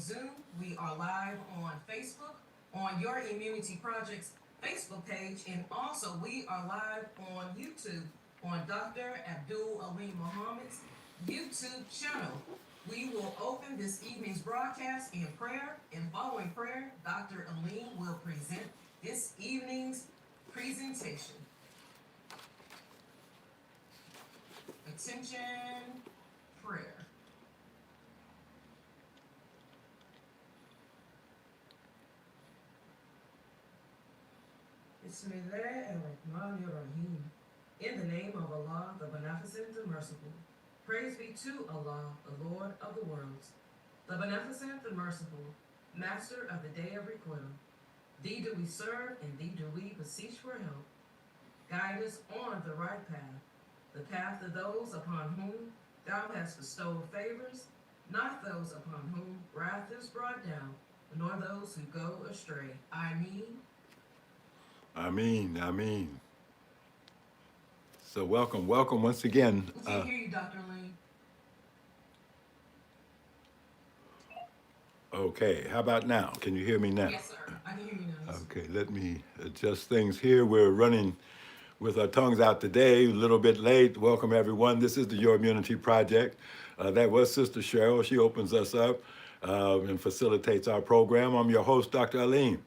Zoom. We are live on Facebook, on Your Immunity Project's Facebook page, and also we are live on YouTube on Dr. Alim Muhammad's YouTube channel. We will open this evening's broadcast in prayer, and following prayer, Dr. Alim will present this evening's presentation. Attention, prayer. Bismillahirrahmanirrahim. In the name of Allah, the Beneficent and Merciful. Praise be to Allah, the Lord of the worlds, the Beneficent and Merciful, Master of the Day of Requital. Thee do we serve, and thee do we beseech for help. Guide us on the right path, the path of those upon whom thou hast bestowed favors, not those upon whom wrath is brought down, nor those who go astray. Ameen. So welcome once again. We can't hear you, Dr. Lee. Okay, how about now? Can you hear me now? Yes, sir. I can hear you now. Okay, let me adjust things here. We're running with our tongues out today, a little bit late. Welcome, everyone. This is the Your Immunity Project. That was Sister Cheryl. She opens us up and facilitates our program. I'm your host, Dr. Alim.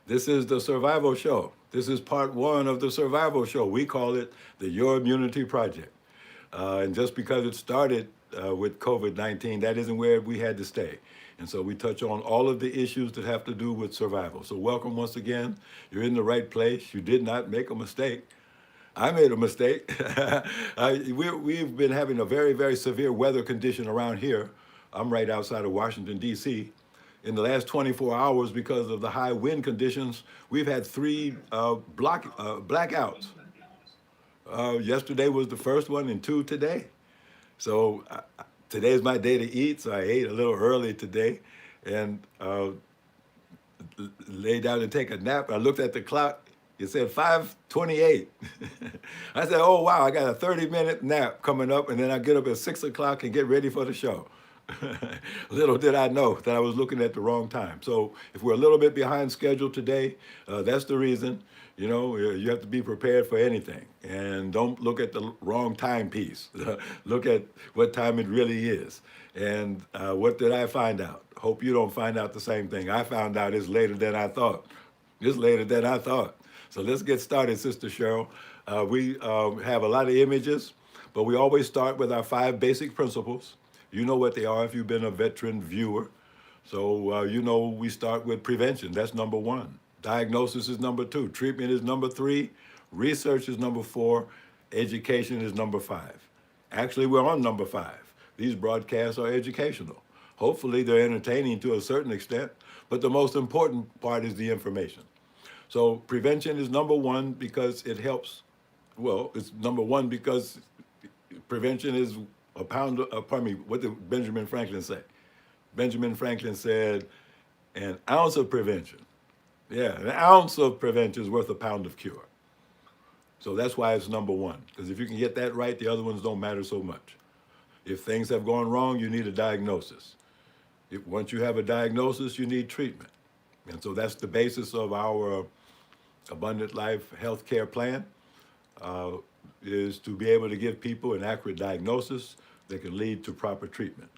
This is the Survival Show. This is part one of the Survival Show. We call it the Your Immunity Project. And just because it started with COVID-19, that isn't where we had to stay. And so we touch on all of the issues that have to do with survival. So welcome once again. You're in the right place. You did not make a mistake. I made a mistake. We've been having a very, very severe weather condition around here. I'm right outside of Washington, D.C. In the last 24 hours, because of the high wind conditions, we've had three blackouts. Yesterday was the first one, and two today. So today's my day to eat, so I ate a little early today and lay down to take a nap. I looked at the clock. It said 5:28. I said, oh, wow, I got a 30-minute nap coming up, and then I get up at 6 o'clock and get ready for the show. Little did I know that I was looking at the wrong time. So if we're a little bit behind schedule today, that's the reason. You know, you have to be prepared for anything. And don't look at the wrong timepiece. Look at what time it really is. And what did I find out? Hope you don't find out the same thing. I found out it's later than I thought. It's later than I thought. So let's get started, Sister Cheryl. We have a lot of images, but we always start with our 5 basic principles. You know what they are if you've been a veteran viewer. So you know we start with prevention. That's number 1. Diagnosis is number 2. Treatment is number 3. Research is number 4. Education is number 5. Actually, we're on number 5. These broadcasts are educational. Hopefully, they're entertaining to a certain extent, but the most important part is the information. So prevention is number 1 because it helps. Well, it's number 1 because prevention is a pound of, what did Benjamin Franklin say? Benjamin Franklin said, an ounce of prevention. Yeah, an ounce of prevention is worth a pound of cure. So that's why it's number 1. Because if you can get that right, the other ones don't matter so much. If things have gone wrong, you need a diagnosis. Once you have a diagnosis, you need treatment. And so that's the basis of our Abundant Life Healthcare Plan, is to be able to give people an accurate diagnosis that can lead to proper treatment.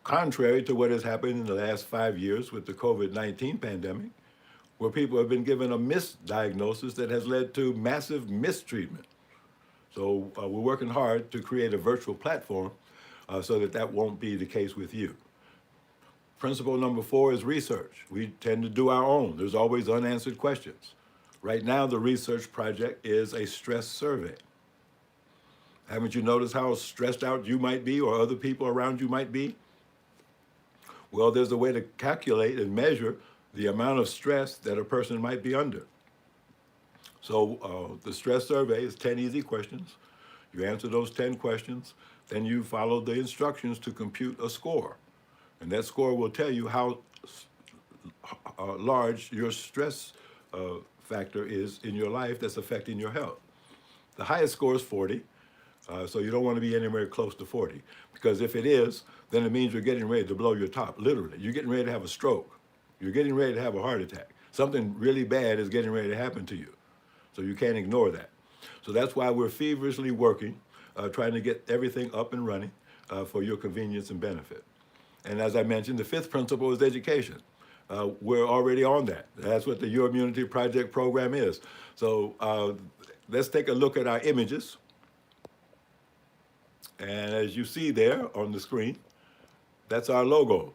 Contrary to what has happened in the last 5 years with the COVID-19 pandemic, where people have been given a misdiagnosis that has led to massive mistreatment. So we're working hard to create a virtual platform so that won't be the case with you. Principle number 4 is research. We tend to do our own. There's always unanswered questions. Right now, the research project is a stress survey. Haven't you noticed how stressed out you might be or other people around you might be? Well, there's a way to calculate and measure the amount of stress that a person might be under. So the stress survey is 10 easy questions. You answer those 10 questions, then you follow the instructions to compute a score. And that score will tell you how large your stress factor is in your life that's affecting your health. The highest score is 40. So you don't want to be anywhere close to 40, because if it is, then it means you're getting ready to blow your top, literally. You're getting ready to have a stroke. You're getting ready to have a heart attack. Something really bad is getting ready to happen to you. So you can't ignore that. So that's why we're feverishly working, trying to get everything up and running for your convenience and benefit. And as I mentioned, the fifth principle is education. We're already on that. That's what the Your Immunity Project program is. So let's take a look at our images. And as you see there on the screen, that's our logo.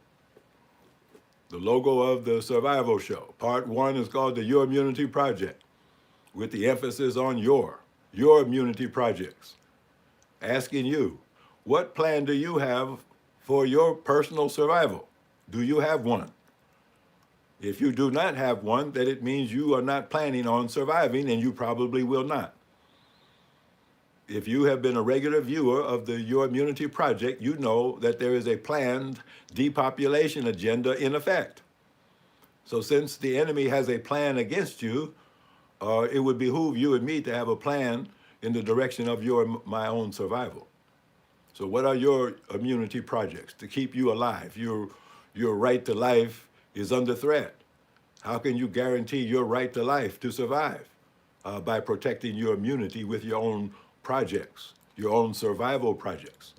The logo of the Survival Show. Part 1 is called the Your Immunity Project, with the emphasis on your immunity projects. Asking you, what plan do you have for your personal survival? Do you have one? If you do not have one, then it means you are not planning on surviving, and you probably will not. If you have been a regular viewer of the Your Immunity Project, you know that there is a planned depopulation agenda in effect. So since the enemy has a plan against you, it would behoove you and me to have a plan in the direction of my own survival. So what are your immunity projects to keep you alive? Your right to life is under threat. How can you guarantee your right to life to survive? By protecting your immunity with your own projects, your own survival projects.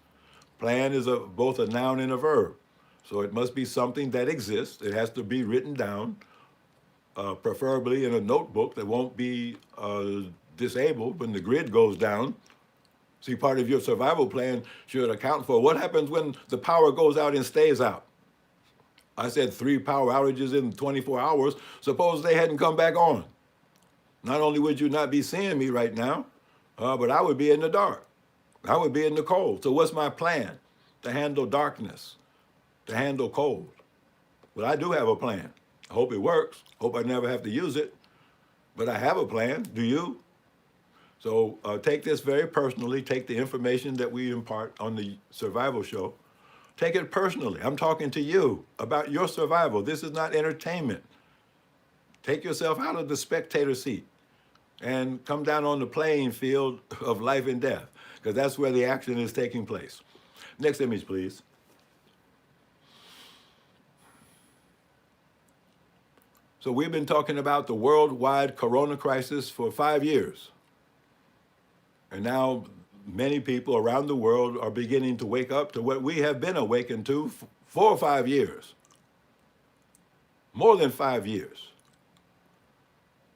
Plan is both a noun and a verb. So it must be something that exists. It has to be written down, preferably in a notebook that won't be disabled when the grid goes down. See, part of your survival plan should account for what happens when the power goes out and stays out. I said 3 power outages in 24 hours. Suppose they hadn't come back on. Not only would you not be seeing me right now, but I would be in the dark. I would be in the cold. So what's my plan to handle darkness, to handle cold? Well, I do have a plan. I hope it works. Hope I never have to use it. But I have a plan. Do you? So take this very personally. Take the information that we impart on the Survival Show. Take it personally. I'm talking to you about your survival. This is not entertainment. Take yourself out of the spectator seat and come down on the playing field of life and death, because that's where the action is taking place. Next image, please. So we've been talking about the worldwide corona crisis for 5 years. And now many people around the world are beginning to wake up to what we have been awakened to for 4 or 5 years. More than 5 years.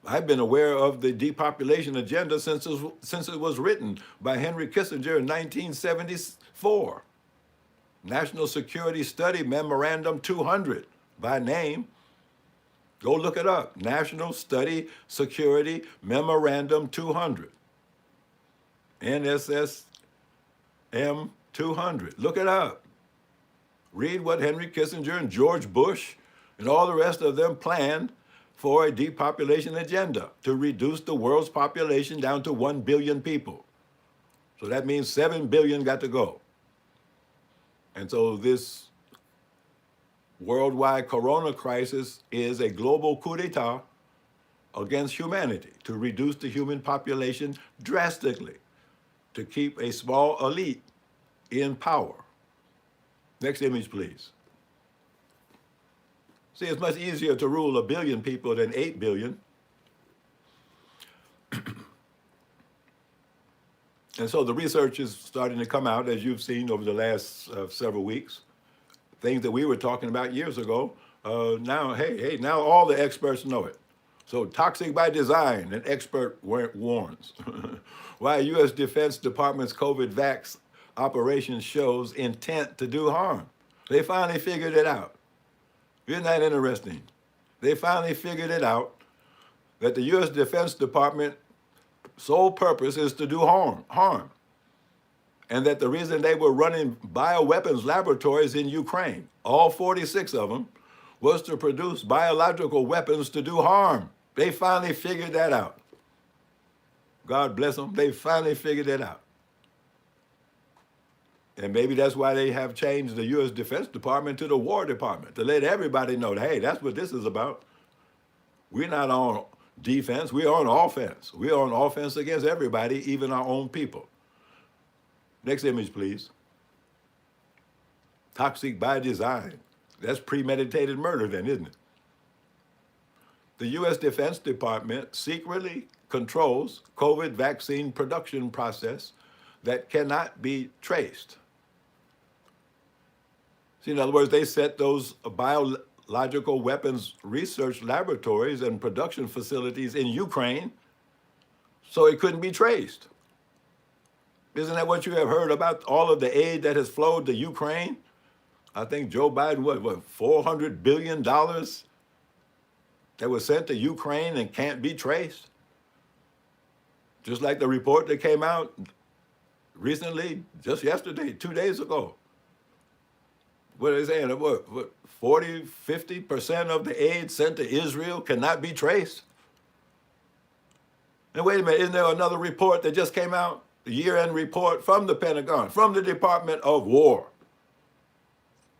I've been aware of the depopulation agenda since it was written by Henry Kissinger in 1974. National Security Study Memorandum 200 by name. Go look it up. National Study Security Memorandum 200. NSSM 200. Look it up. Read what Henry Kissinger and George Bush and all the rest of them planned for a depopulation agenda to reduce the world's population down to 1 billion people. So that means 7 billion got to go. And so this worldwide corona crisis is a global coup d'etat against humanity to reduce the human population drastically, to keep a small elite in power. Next image, please. See, it's much easier to rule 1 billion people than 8 billion. And so the research is starting to come out, as you've seen over the last several weeks. Things that we were talking about years ago, now all the experts know it. So toxic by design, an expert warns. Why U.S. Defense Department's COVID vax operation shows intent to do harm. They finally figured it out. Isn't that interesting? They finally figured it out that the U.S. Defense Department sole purpose is to do harm. And that the reason they were running bioweapons laboratories in Ukraine, all 46 of them, was to produce biological weapons to do harm. They finally figured that out. God bless them. They finally figured it out. And maybe that's why they have changed the U.S. Defense Department to the War Department, to let everybody know that, hey, that's what this is about. We're not on defense, we're on offense. We're on offense against everybody, even our own people. Next image, please. Toxic by design. That's premeditated murder then, isn't it? The U.S. Defense Department secretly controls COVID vaccine production process that cannot be traced. See, in other words, they set those biological weapons research laboratories and production facilities in Ukraine so it couldn't be traced. Isn't that what you have heard about all of the aid that has flowed to Ukraine? I think Joe Biden, what $400 billion that was sent to Ukraine and can't be traced? Just like the report that came out recently, just yesterday, 2 days ago. What are they saying? What 40, 50% of the aid sent to Israel cannot be traced? And wait a minute, isn't there another report that just came out? The year-end report from the Pentagon, from the Department of War.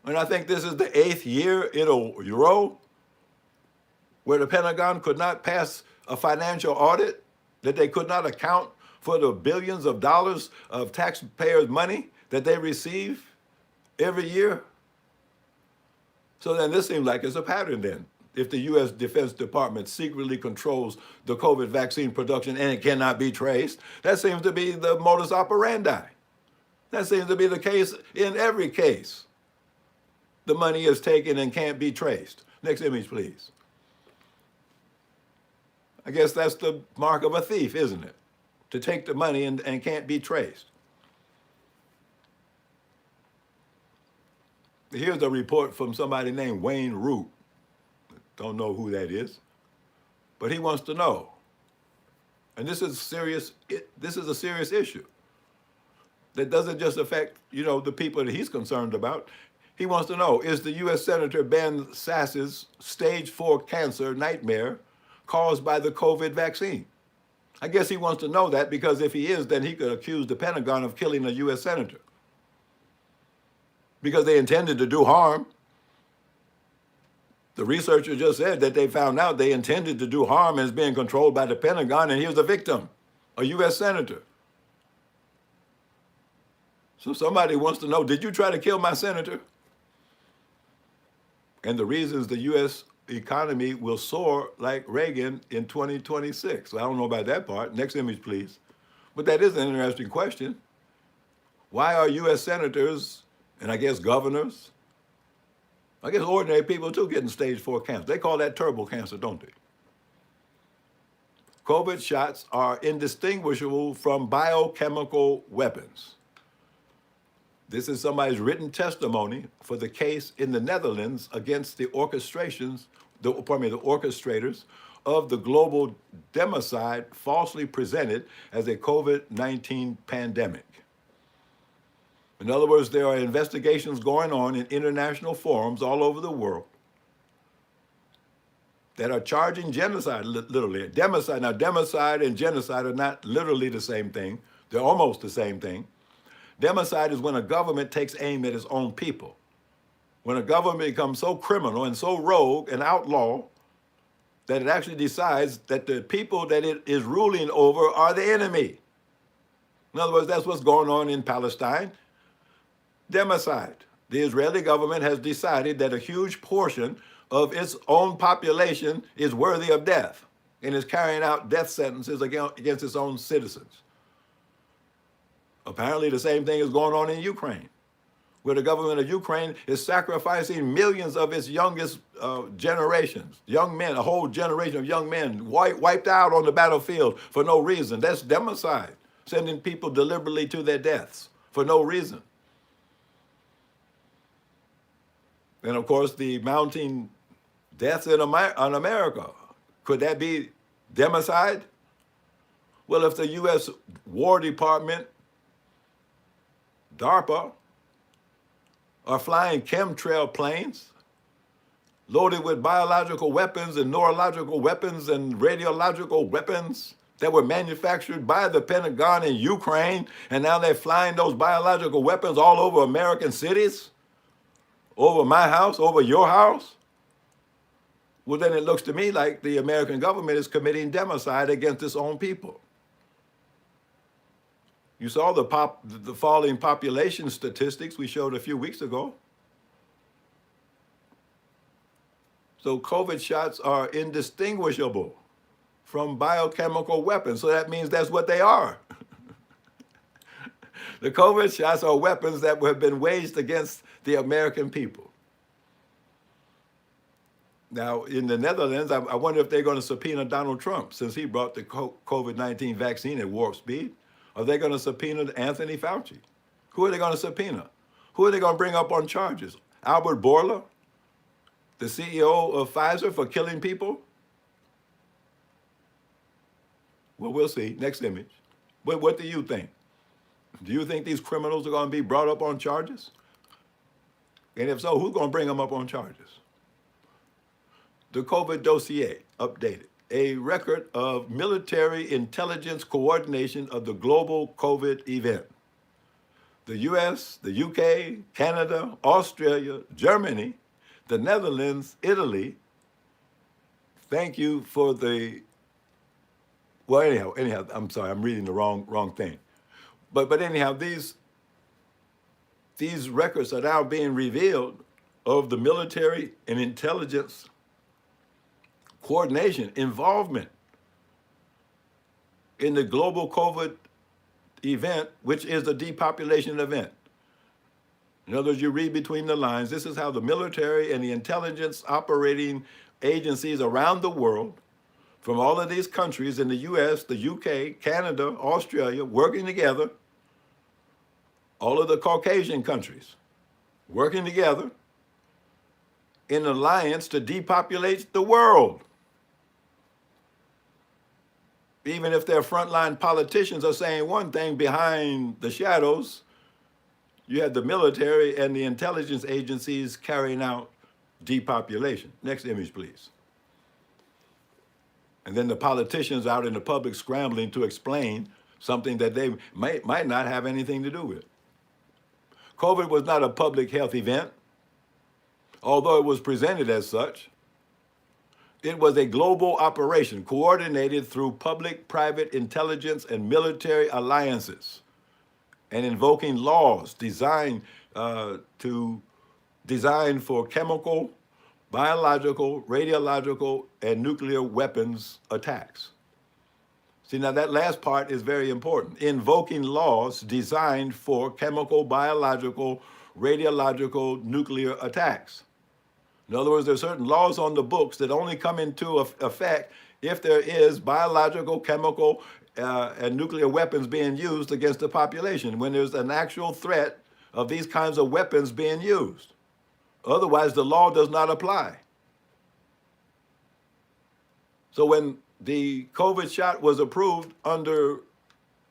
And I think this is the 8th year in a row where the Pentagon could not pass a financial audit, that they could not account for the billions of dollars of taxpayers' money that they receive every year. So then this seems like it's a pattern then. If the U.S. Defense Department secretly controls the COVID vaccine production and it cannot be traced, that seems to be the modus operandi. That seems to be the case in every case. The money is taken and can't be traced. Next image, please. I guess that's the mark of a thief, isn't it? To take the money and can't be traced. Here's a report from somebody named Wayne Root. Don't know who that is, but he wants to know. And this is serious. This is a serious issue that doesn't just affect, the people that he's concerned about. He wants to know, is the U.S. Senator Ben Sasse's stage 4 cancer nightmare caused by the COVID vaccine? I guess he wants to know that because if he is, then he could accuse the Pentagon of killing a U.S. Senator because they intended to do harm. The researcher just said that they found out they intended to do harm and is being controlled by the Pentagon, and here's the victim, a U.S. Senator. So somebody wants to know, did you try to kill my senator? And the reasons the U.S. economy will soar like Reagan in 2026. I don't know about that part. Next image, please. But that is an interesting question. Why are U.S. senators, and I guess governors, I guess ordinary people too, getting stage 4 cancer? They call that turbo cancer, don't they? COVID shots are indistinguishable from biochemical weapons. This is somebody's written testimony for the case in the Netherlands against the orchestrators of the global democide falsely presented as a COVID-19 pandemic. In other words, there are investigations going on in international forums all over the world that are charging genocide, literally. Democide. Now, democide and genocide are not literally the same thing. They're almost the same thing. Democide is when a government takes aim at its own people. When a government becomes so criminal and so rogue and outlaw that it actually decides that the people that it is ruling over are the enemy. In other words, that's what's going on in Palestine. Democide. The Israeli government has decided that a huge portion of its own population is worthy of death and is carrying out death sentences against its own citizens. Apparently, the same thing is going on in Ukraine, where the government of Ukraine is sacrificing millions of its youngest generations, young men, a whole generation of young men wiped out on the battlefield for no reason. That's democide, sending people deliberately to their deaths for no reason. And of course, the mounting deaths in America, could that be democide? Well, if the U.S. War Department, DARPA, are flying chemtrail planes loaded with biological weapons and neurological weapons and radiological weapons that were manufactured by the Pentagon in Ukraine, and now they're flying those biological weapons all over American cities, over my house, over your house, well, then it looks to me like the American government is committing democide against its own people. You saw the falling population statistics we showed a few weeks ago. So COVID shots are indistinguishable from biochemical weapons. So that means that's what they are. The COVID shots are weapons that have been waged against the American people. Now, in the Netherlands, I wonder if they're going to subpoena Donald Trump since he brought the COVID-19 vaccine at warp speed. Are they going to subpoena Anthony Fauci? Who are they going to subpoena? Who are they going to bring up on charges? Albert Bourla, the CEO of Pfizer, for killing people? Well, we'll see. Next image. But what do you think? Do you think these criminals are going to be brought up on charges? And if so, who's going to bring them up on charges? The COVID dossier, updated. A record of military intelligence coordination of the global COVID event. The US, the UK, Canada, Australia, Germany, the Netherlands, Italy. Thank you for the, well, anyhow, I'm sorry, I'm reading the wrong thing. But anyhow, these records are now being revealed of the military and intelligence coordination, involvement in the global COVID event, which is a depopulation event. In other words, you read between the lines, this is how the military and the intelligence operating agencies around the world, from all of these countries in the US, the UK, Canada, Australia, working together, all of the Caucasian countries, working together in alliance to depopulate the world. Even if their frontline politicians are saying one thing, behind the shadows, you have the military and the intelligence agencies carrying out depopulation. Next image, please. And then the politicians out in the public scrambling to explain something that they might not have anything to do with. COVID was not a public health event, although it was presented as such. It was a global operation coordinated through public, private, intelligence, and military alliances, and invoking laws designed for chemical, biological, radiological, and nuclear weapons attacks. See, now that last part is very important. Invoking laws designed for chemical, biological, radiological, nuclear attacks. In other words, there are certain laws on the books that only come into effect if there is biological, chemical, and nuclear weapons being used against the population, when there's an actual threat of these kinds of weapons being used. Otherwise, the law does not apply. So when the COVID shot was approved under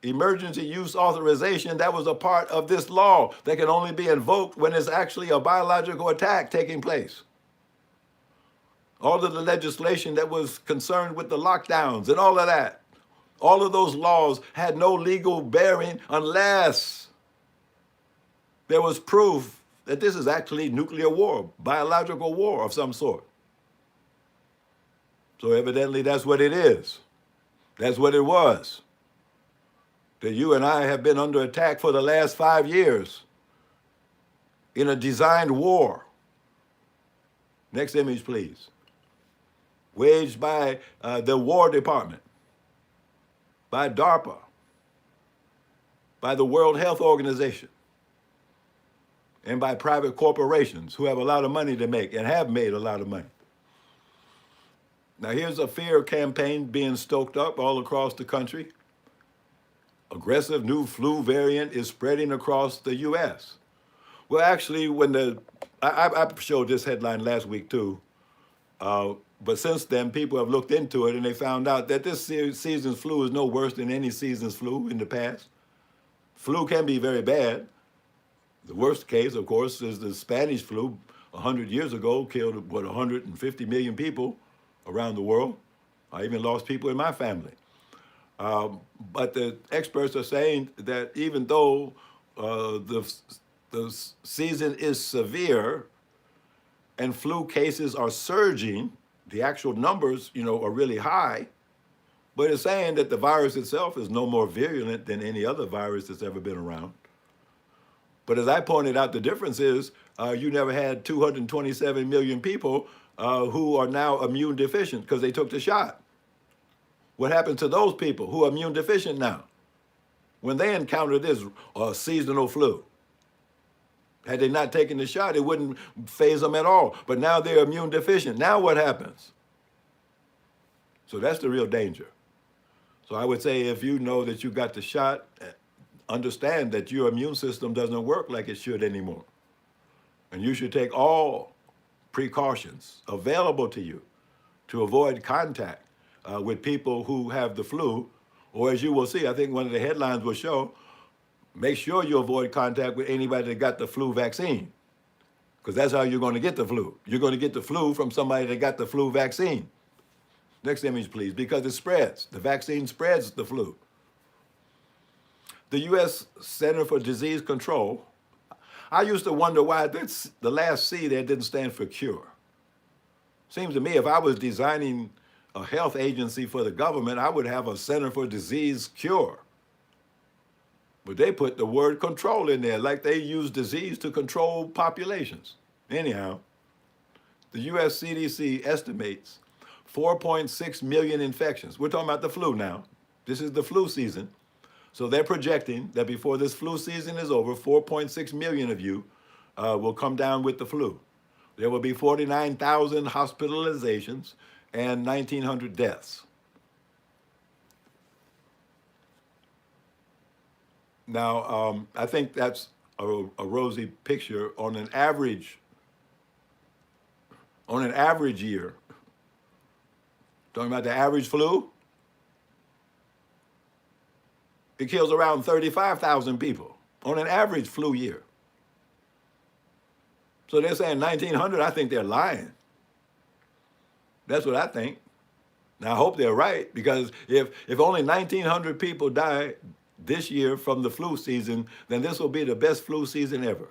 emergency use authorization, that was a part of this law that can only be invoked when there's actually a biological attack taking place. All of the legislation that was concerned with the lockdowns and all of that, all of those laws had no legal bearing unless there was proof that this is actually nuclear war, biological war of some sort. So evidently that's what it is. That's what it was. That you and I have been under attack for the last 5 years in a designed war. Next image, please. Waged by the War Department, by DARPA, by the World Health Organization, and by private corporations who have a lot of money to make and have made a lot of money. Now here's a fear campaign being stoked up all across the country. Aggressive new flu variant is spreading across the US. Well, actually, I showed this headline last week too, but since then, people have looked into it and they found out that this season's flu is no worse than any season's flu in the past. Flu can be very bad. The worst case, of course, is the Spanish flu 100 years ago, killed, 150 million people around the world. I even lost people in my family. But the experts are saying that even though the season is severe and flu cases are surging, the actual numbers, are really high, But it's saying that the virus itself is no more virulent than any other virus that's ever been around. But as I pointed out, the difference is you never had 227 million people who are now immune deficient because they took the shot. What happened to those people who are immune deficient now when they encounter this seasonal flu? Had they not taken the shot, it wouldn't phase them at all. But now they're immune deficient. Now what happens? So that's the real danger. So I would say if you know that you got the shot, understand that your immune system doesn't work like it should anymore. And you should take all precautions available to you to avoid contact with people who have the flu. Or as you will see, I think one of the headlines will show, make sure you avoid contact with anybody that got the flu vaccine, because that's how you're going to get the flu. You're going to get the flu from somebody that got the flu vaccine. Next image, please, because it spreads. The vaccine spreads the flu. The U.S. Center for Disease Control, I used to wonder why the last C there didn't stand for cure. Seems to me if I was designing a health agency for the government, I would have a Center for Disease Cure. But they put the word control in there, like they use disease to control populations. Anyhow, the US CDC estimates 4.6 million infections. We're talking about the flu now. This is the flu season. So they're projecting that before this flu season is over, 4.6 million of you will come down with the flu. There will be 49,000 hospitalizations and 1,900 deaths. Now, I think that's a rosy picture on an average year. Talking about the average flu, it kills around 35,000 people on an average flu year. So they're saying 1,900, I think they're lying. That's what I think. Now, I hope they're right, because if only 1,900 people die this year from the flu season, then this will be the best flu season ever,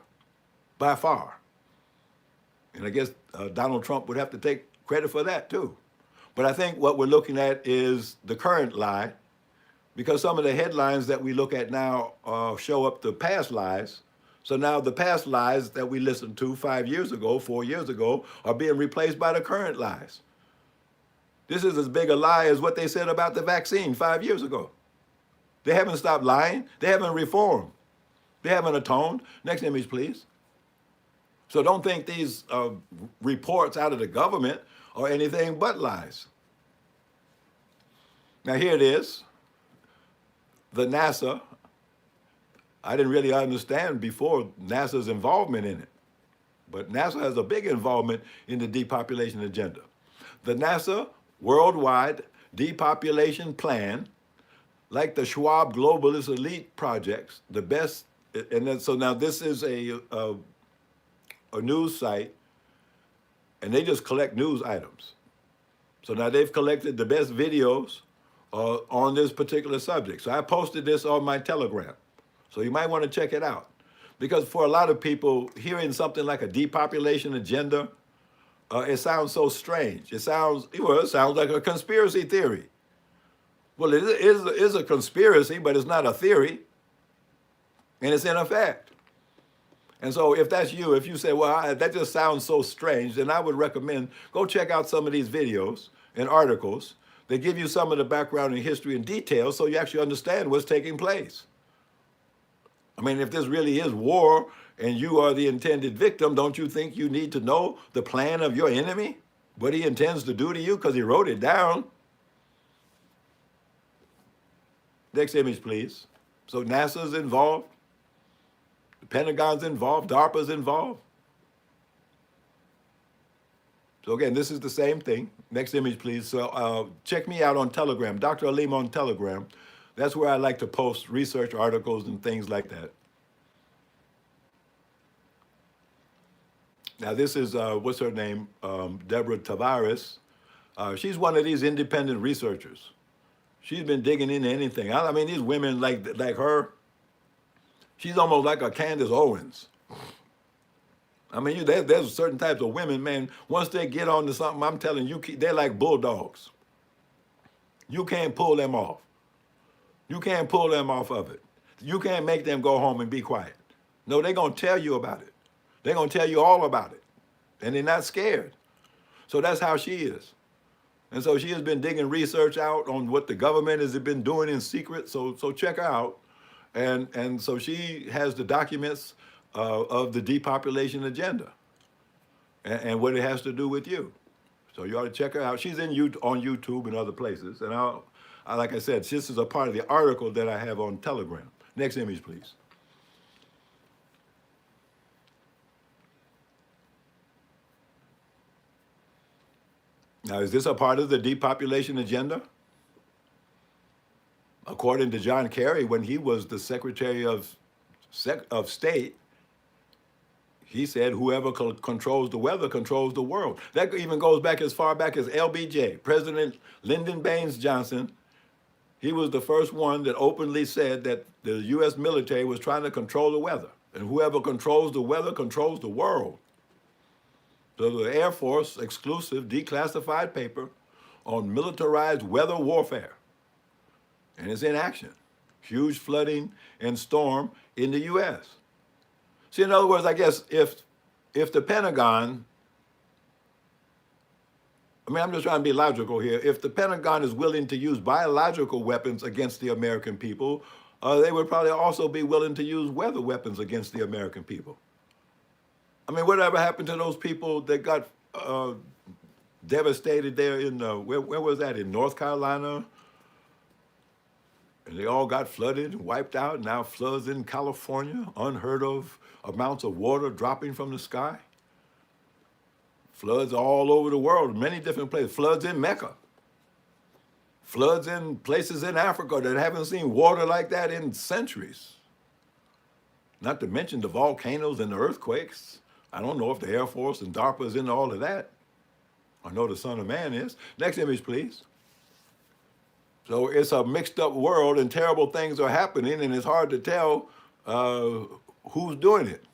by far. And I guess Donald Trump would have to take credit for that too. But I think what we're looking at is the current lie, because some of the headlines that we look at now show up the past lies. So now the past lies that we listened to 5 years ago, 4 years ago, are being replaced by the current lies. This is as big a lie as what they said about the vaccine 5 years ago. They haven't stopped lying. They haven't reformed. They haven't atoned. Next image, please. So don't think these reports out of the government are anything but lies. Now here it is. The NASA, I didn't really understand before NASA's involvement in it, but NASA has a big involvement in the depopulation agenda. The NASA Worldwide Depopulation Plan, like the Schwab Globalist Elite projects, the best, and then so now this is a news site, and they just collect news items. So now they've collected the best videos on this particular subject. So I posted this on my Telegram. So you might want to check it out. Because for a lot of people, hearing something like a depopulation agenda, it sounds so strange. It sounds like a conspiracy theory. Well, it is a conspiracy, but it's not a theory. And it's in effect. And so if that's you, if you say, well, that just sounds so strange, then I would recommend go check out some of these videos and articles. They give you some of the background and history and details so you actually understand what's taking place. I mean, if this really is war and you are the intended victim, don't you think you need to know the plan of your enemy? What he intends to do to you, because he wrote it down. Next image, please. So NASA's involved. The Pentagon's involved. DARPA's involved. So again, this is the same thing. Next image, please. So check me out on Telegram, Dr. Alim on Telegram. That's where I like to post research articles and things like that. Now this is, what's her name? Deborah Tavares. She's one of these independent researchers. She's been digging into anything. I mean, these women like her, she's almost like a Candace Owens. I mean, there's certain types of women, man, once they get onto something, I'm telling you, they're like bulldogs. You can't pull them off. You can't pull them off of it. You can't make them go home and be quiet. No, they're going to tell you about it. They're going to tell you all about it. And they're not scared. So that's how she is. And so she has been digging research out on what the government has been doing in secret. So check her out. And so she has the documents of the depopulation agenda and what it has to do with you. So you ought to check her out. She's on YouTube and other places. And like I said, this is a part of the article that I have on Telegram. Next image, please. Now, is this a part of the depopulation agenda? According to John Kerry, when he was the Secretary of State, he said, whoever controls the weather controls the world. That even goes back as far back as LBJ. President Lyndon Baines Johnson, he was the first one that openly said that the U.S. military was trying to control the weather. And whoever controls the weather controls the world. So the Air Force exclusive declassified paper on militarized weather warfare. And it's in action. Huge flooding and storm in the U.S. See, in other words, I guess if the Pentagon, I'm just trying to be logical here. If the Pentagon is willing to use biological weapons against the American people, they would probably also be willing to use weather weapons against the American people. I mean, whatever happened to those people that got devastated there in, where was that, in North Carolina? And they all got flooded and wiped out. Now floods in California, unheard of amounts of water dropping from the sky. Floods all over the world, many different places. Floods in Mecca. Floods in places in Africa that haven't seen water like that in centuries. Not to mention the volcanoes and the earthquakes. I don't know if the Air Force and DARPA is into all of that. I know the Son of Man is. Next image, please. So it's a mixed up world and terrible things are happening and it's hard to tell who's doing it.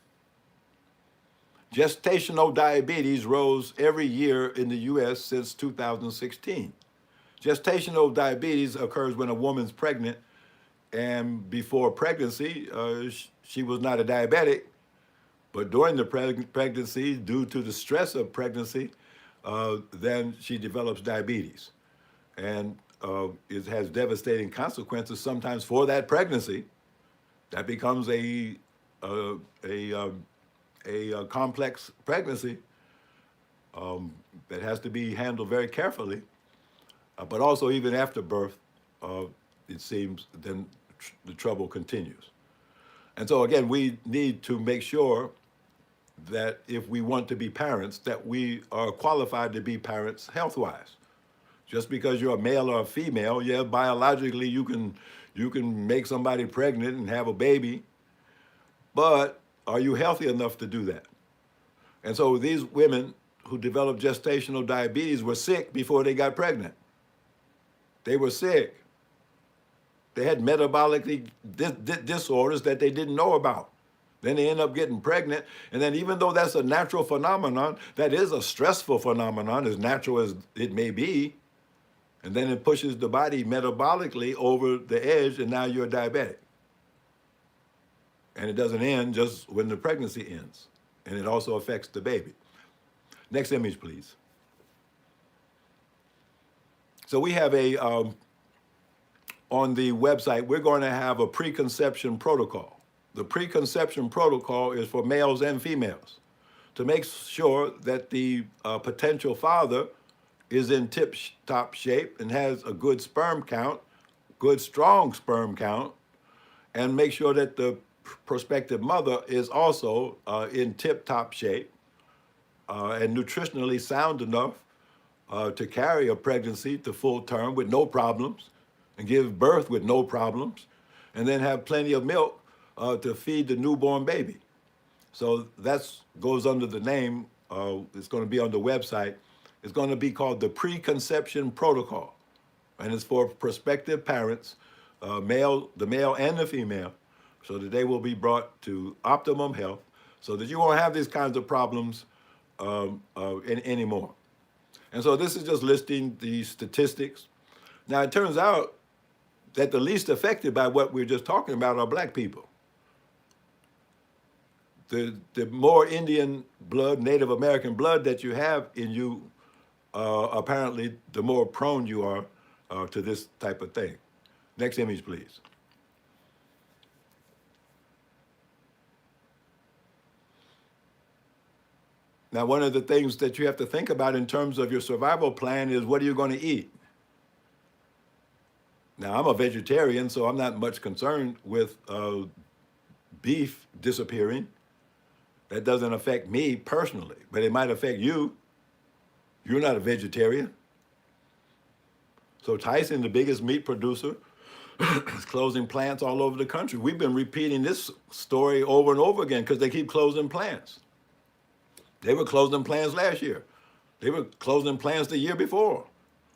Gestational diabetes rose every year in the U.S. since 2016. Gestational diabetes occurs when a woman's pregnant, and before pregnancy, she was not a diabetic, but during the pregnancy, due to the stress of pregnancy, then she develops diabetes. And it has devastating consequences sometimes for that pregnancy. That becomes a complex pregnancy that has to be handled very carefully. But also even after birth, it seems then the trouble continues. And so again, we need to make sure that if we want to be parents, that we are qualified to be parents health-wise. Just because you're a male or a female, yeah, biologically you can make somebody pregnant and have a baby, but are you healthy enough to do that? And so these women who developed gestational diabetes were sick before they got pregnant. They were sick. They had metabolic disorders that they didn't know about. Then they end up getting pregnant. And then even though that's a natural phenomenon, that is a stressful phenomenon, as natural as it may be. And then it pushes the body metabolically over the edge, and now you're diabetic. And it doesn't end just when the pregnancy ends. And it also affects the baby. Next image, please. So we have on the website, we're going to have a preconception protocol. The preconception protocol is for males and females to make sure that the potential father is in tip-top shape and has a good sperm count, good strong sperm count, and make sure that the prospective mother is also in tip-top shape and nutritionally sound enough to carry a pregnancy to full term with no problems and give birth with no problems, and then have plenty of milk to feed the newborn baby. So that goes under the name, it's going to be on the website. It's going to be called the Preconception Protocol. And it's for prospective parents, the male and the female, so that they will be brought to optimum health so that you won't have these kinds of problems anymore. And so this is just listing the statistics. Now, it turns out that the least affected by what we're just talking about are black people. The more Indian blood, Native American blood that you have in you, apparently, the more prone you are to this type of thing. Next image, please. Now, one of the things that you have to think about in terms of your survival plan is what are you going to eat? Now, I'm a vegetarian, so I'm not much concerned with beef disappearing. That doesn't affect me personally, but it might affect you. You're not a vegetarian. So Tyson, the biggest meat producer, is closing plants all over the country. We've been repeating this story over and over again because they keep closing plants. They were closing plants last year. They were closing plants the year before.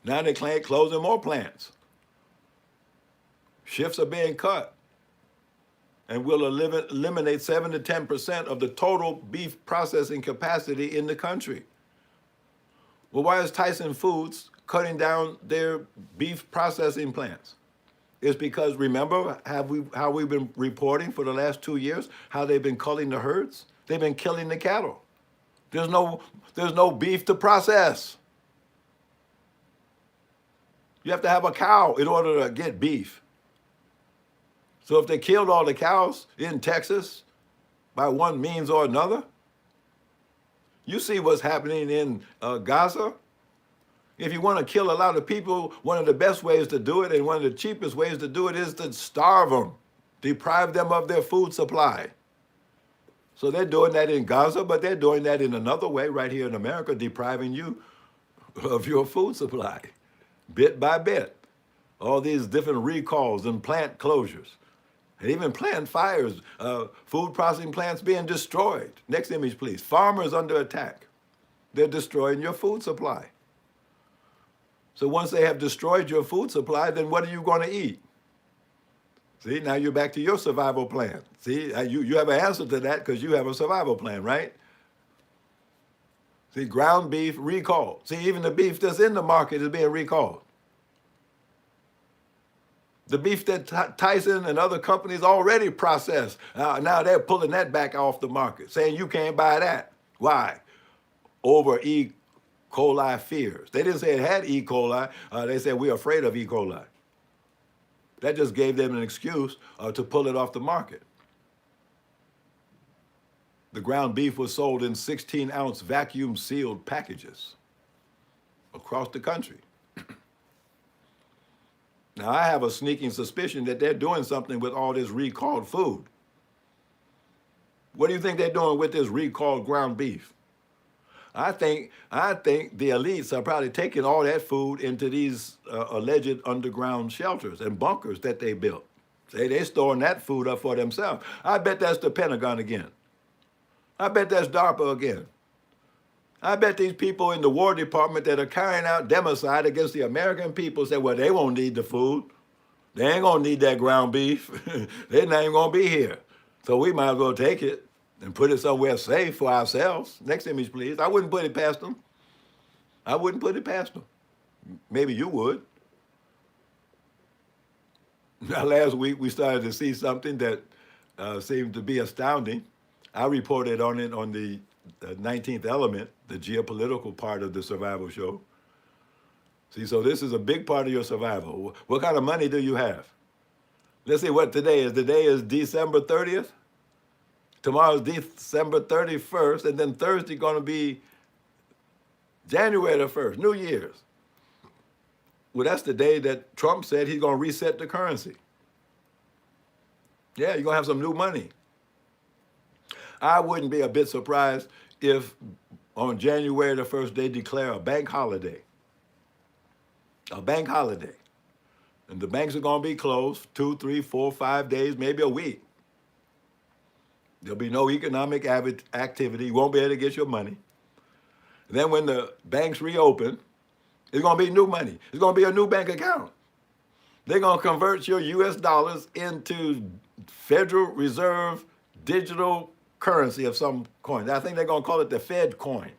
Now they're closing more plants. Shifts are being cut. And will eliminate 7 to 10% of the total beef processing capacity in the country. Well, why is Tyson Foods cutting down their beef processing plants? It's because, remember how we've been reporting for the last 2 years, how they've been culling the herds? They've been killing the cattle. There's no beef to process. You have to have a cow in order to get beef. So if they killed all the cows in Texas by one means or another, you see what's happening in Gaza. If you want to kill a lot of people, one of the best ways to do it and one of the cheapest ways to do it is to starve them, deprive them of their food supply. So they're doing that in Gaza, but they're doing that in another way right here in America, depriving you of your food supply, bit by bit. All these different recalls and plant closures. And even plant fires, food processing plants being destroyed. Next image, please. Farmers under attack. They're destroying your food supply. So once they have destroyed your food supply, then what are you going to eat? See, now you're back to your survival plan. See, you have an answer to that because you have a survival plan, right? See, ground beef recalled. See, even the beef that's in the market is being recalled. The beef that Tyson and other companies already processed, now they're pulling that back off the market, saying you can't buy that. Why? Over E. coli fears. They didn't say it had E. coli. They said we're afraid of E. coli. That just gave them an excuse to pull it off the market. The ground beef was sold in 16-ounce vacuum-sealed packages across the country. Now, I have a sneaking suspicion that they're doing something with all this recalled food. What do you think they're doing with this recalled ground beef? I think the elites are probably taking all that food into these alleged underground shelters and bunkers that they built. They're storing that food up for themselves. I bet that's the Pentagon again. I bet that's DARPA again. I bet these people in the War Department that are carrying out democide against the American people say, well, they won't need the food. They ain't gonna need that ground beef. They're not even gonna be here. So we might as well take it and put it somewhere safe for ourselves. Next image, please. I wouldn't put it past them. I wouldn't put it past them. Maybe you would. Now, last week we started to see something that seemed to be astounding. I reported on it on the 19th Element, the geopolitical part of the survival show. See, so this is a big part of your survival. What kind of money do you have? Let's see what today is. Today is December 30th. Tomorrow's December 31st, and then Thursday going to be January the 1st, New Year's. Well, that's the day that Trump said he's going to reset the currency. Yeah, you're going to have some new money. I wouldn't be a bit surprised if on January the 1st they declare a bank holiday. A bank holiday. And the banks are going to be closed 2, 3, 4, 5 days, maybe a week. There'll be no economic activity. You won't be able to get your money. And then when the banks reopen, it's going to be new money. It's going to be a new bank account. They're going to convert your US dollars into Federal Reserve digital currency of some coin. I think they're going to call it the Fed coin.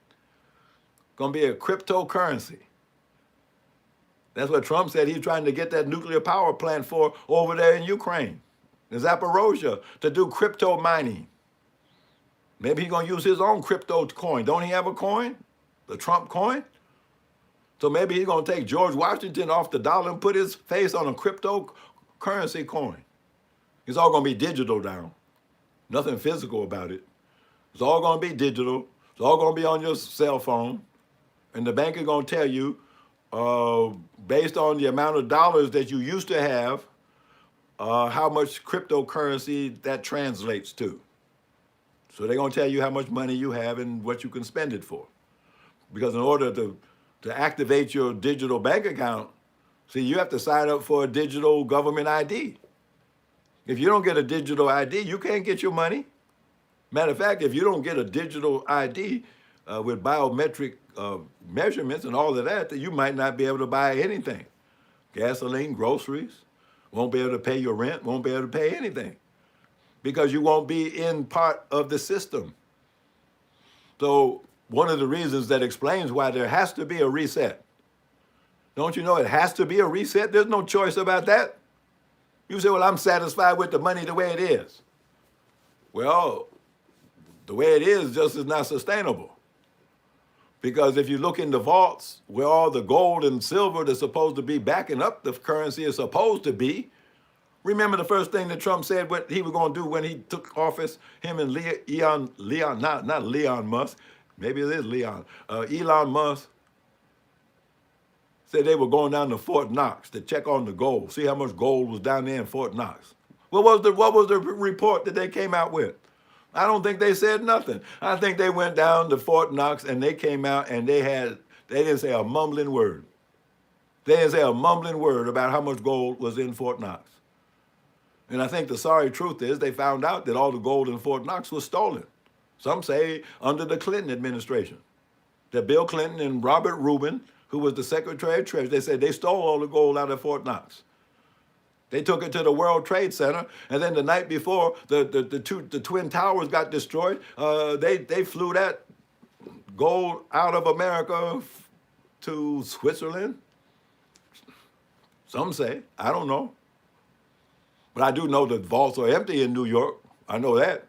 Going to be a cryptocurrency. That's what Trump said he's trying to get that nuclear power plant for over there in Ukraine, in Zaporozhye, to do crypto mining. Maybe he's going to use his own crypto coin. Don't he have a coin? The Trump coin? So maybe he's going to take George Washington off the dollar and put his face on a cryptocurrency coin. It's all going to be digital now. Nothing physical about it. It's all going to be digital. It's all going to be on your cell phone. And the bank is going to tell you, based on the amount of dollars that you used to have, how much cryptocurrency that translates to. So they're going to tell you how much money you have and what you can spend it for. Because in order to activate your digital bank account, see, you have to sign up for a digital government ID. If you don't get a digital ID, you can't get your money. Matter of fact, if you don't get a digital ID with biometric measurements and all of that, then you might not be able to buy anything. Gasoline, groceries, won't be able to pay your rent, won't be able to pay anything because you won't be in part of the system. So one of the reasons that explains why there has to be a reset. Don't you know it has to be a reset? There's no choice about that. You say, well, I'm satisfied with the money the way it is. Well, the way it is just is not sustainable. Because if you look in the vaults where all the gold and silver that's supposed to be backing up the currency is supposed to be, remember the first thing that Trump said what he was going to do when he took office, him and not Leon Musk, maybe it is Leon, Elon Musk, said they were going down to Fort Knox to check on the gold, see how much gold was down there in Fort Knox. What was the report that they came out with? I don't think they said nothing. I think they went down to Fort Knox and they came out and they didn't say a mumbling word. They didn't say a mumbling word about how much gold was in Fort Knox. And I think the sorry truth is they found out that all the gold in Fort Knox was stolen. Some say under the Clinton administration. That Bill Clinton and Robert Rubin, who was the Secretary of Treasury, they said they stole all the gold out of Fort Knox. They took it to the World Trade Center, and then the night before the Twin Towers got destroyed, they flew that gold out of America to Switzerland. Some say, I don't know. But I do know the vaults are empty in New York. I know that.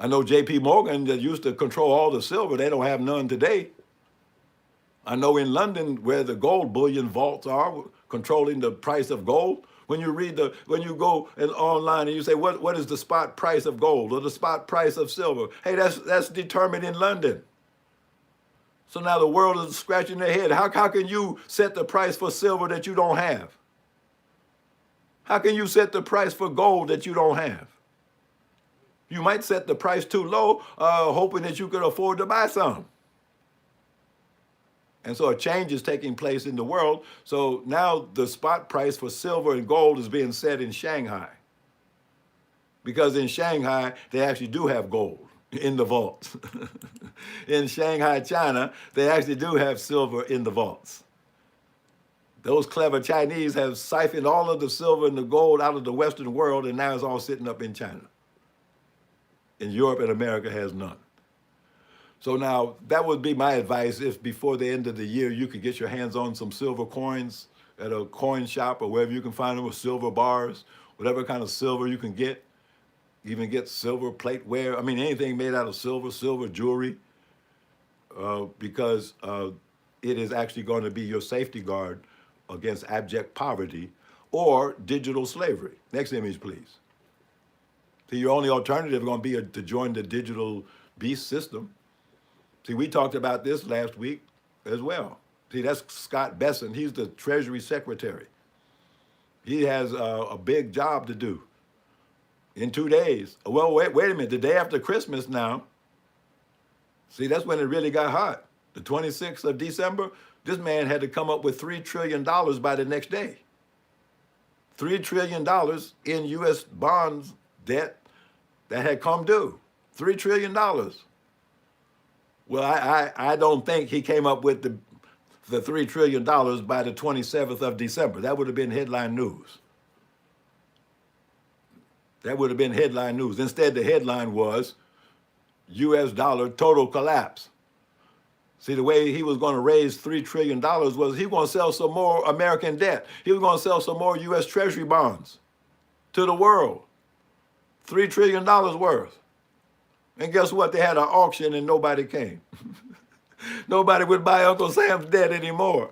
I know J.P. Morgan that used to control all the silver. They don't have none today. I know in London where the gold bullion vaults are, controlling the price of gold. When you go online and you say, what is the spot price of gold or the spot price of silver? Hey, that's determined in London. So now the world is scratching their head. How can you set the price for silver that you don't have? How can you set the price for gold that you don't have? You might set the price too low, hoping that you could afford to buy some. And so a change is taking place in the world. So now the spot price for silver and gold is being set in Shanghai. Because in Shanghai, they actually do have gold in the vaults. In Shanghai, China, they actually do have silver in the vaults. Those clever Chinese have siphoned all of the silver and the gold out of the Western world, and now it's all sitting up in China. And Europe and America has none. So now that would be my advice if before the end of the year you could get your hands on some silver coins at a coin shop or wherever you can find them with silver bars, whatever kind of silver you can get. Even get silver plateware. I mean, anything made out of silver jewelry, because it is actually going to be your safety guard against abject poverty or digital slavery. Next image, please. See, your only alternative is going to be to join the digital beast system. See, we talked about this last week as well. See, that's Scott Bessent. He's the Treasury Secretary. He has a big job to do in 2 days. Well, wait a minute. The day after Christmas now, see, that's when it really got hot. The 26th of December, this man had to come up with $3 trillion by the next day. $3 trillion in U.S. bonds debt that had come due. $3 trillion. Well, I don't think he came up with the $3 trillion by the 27th of December. That would have been headline news. That would have been headline news. Instead, the headline was U.S. dollar total collapse. See, the way he was going to raise $3 trillion was he was going to sell some more American debt. He was going to sell some more U.S. Treasury bonds to the world. $3 trillion worth. And guess what? They had an auction and nobody came. Nobody would buy Uncle Sam's debt anymore.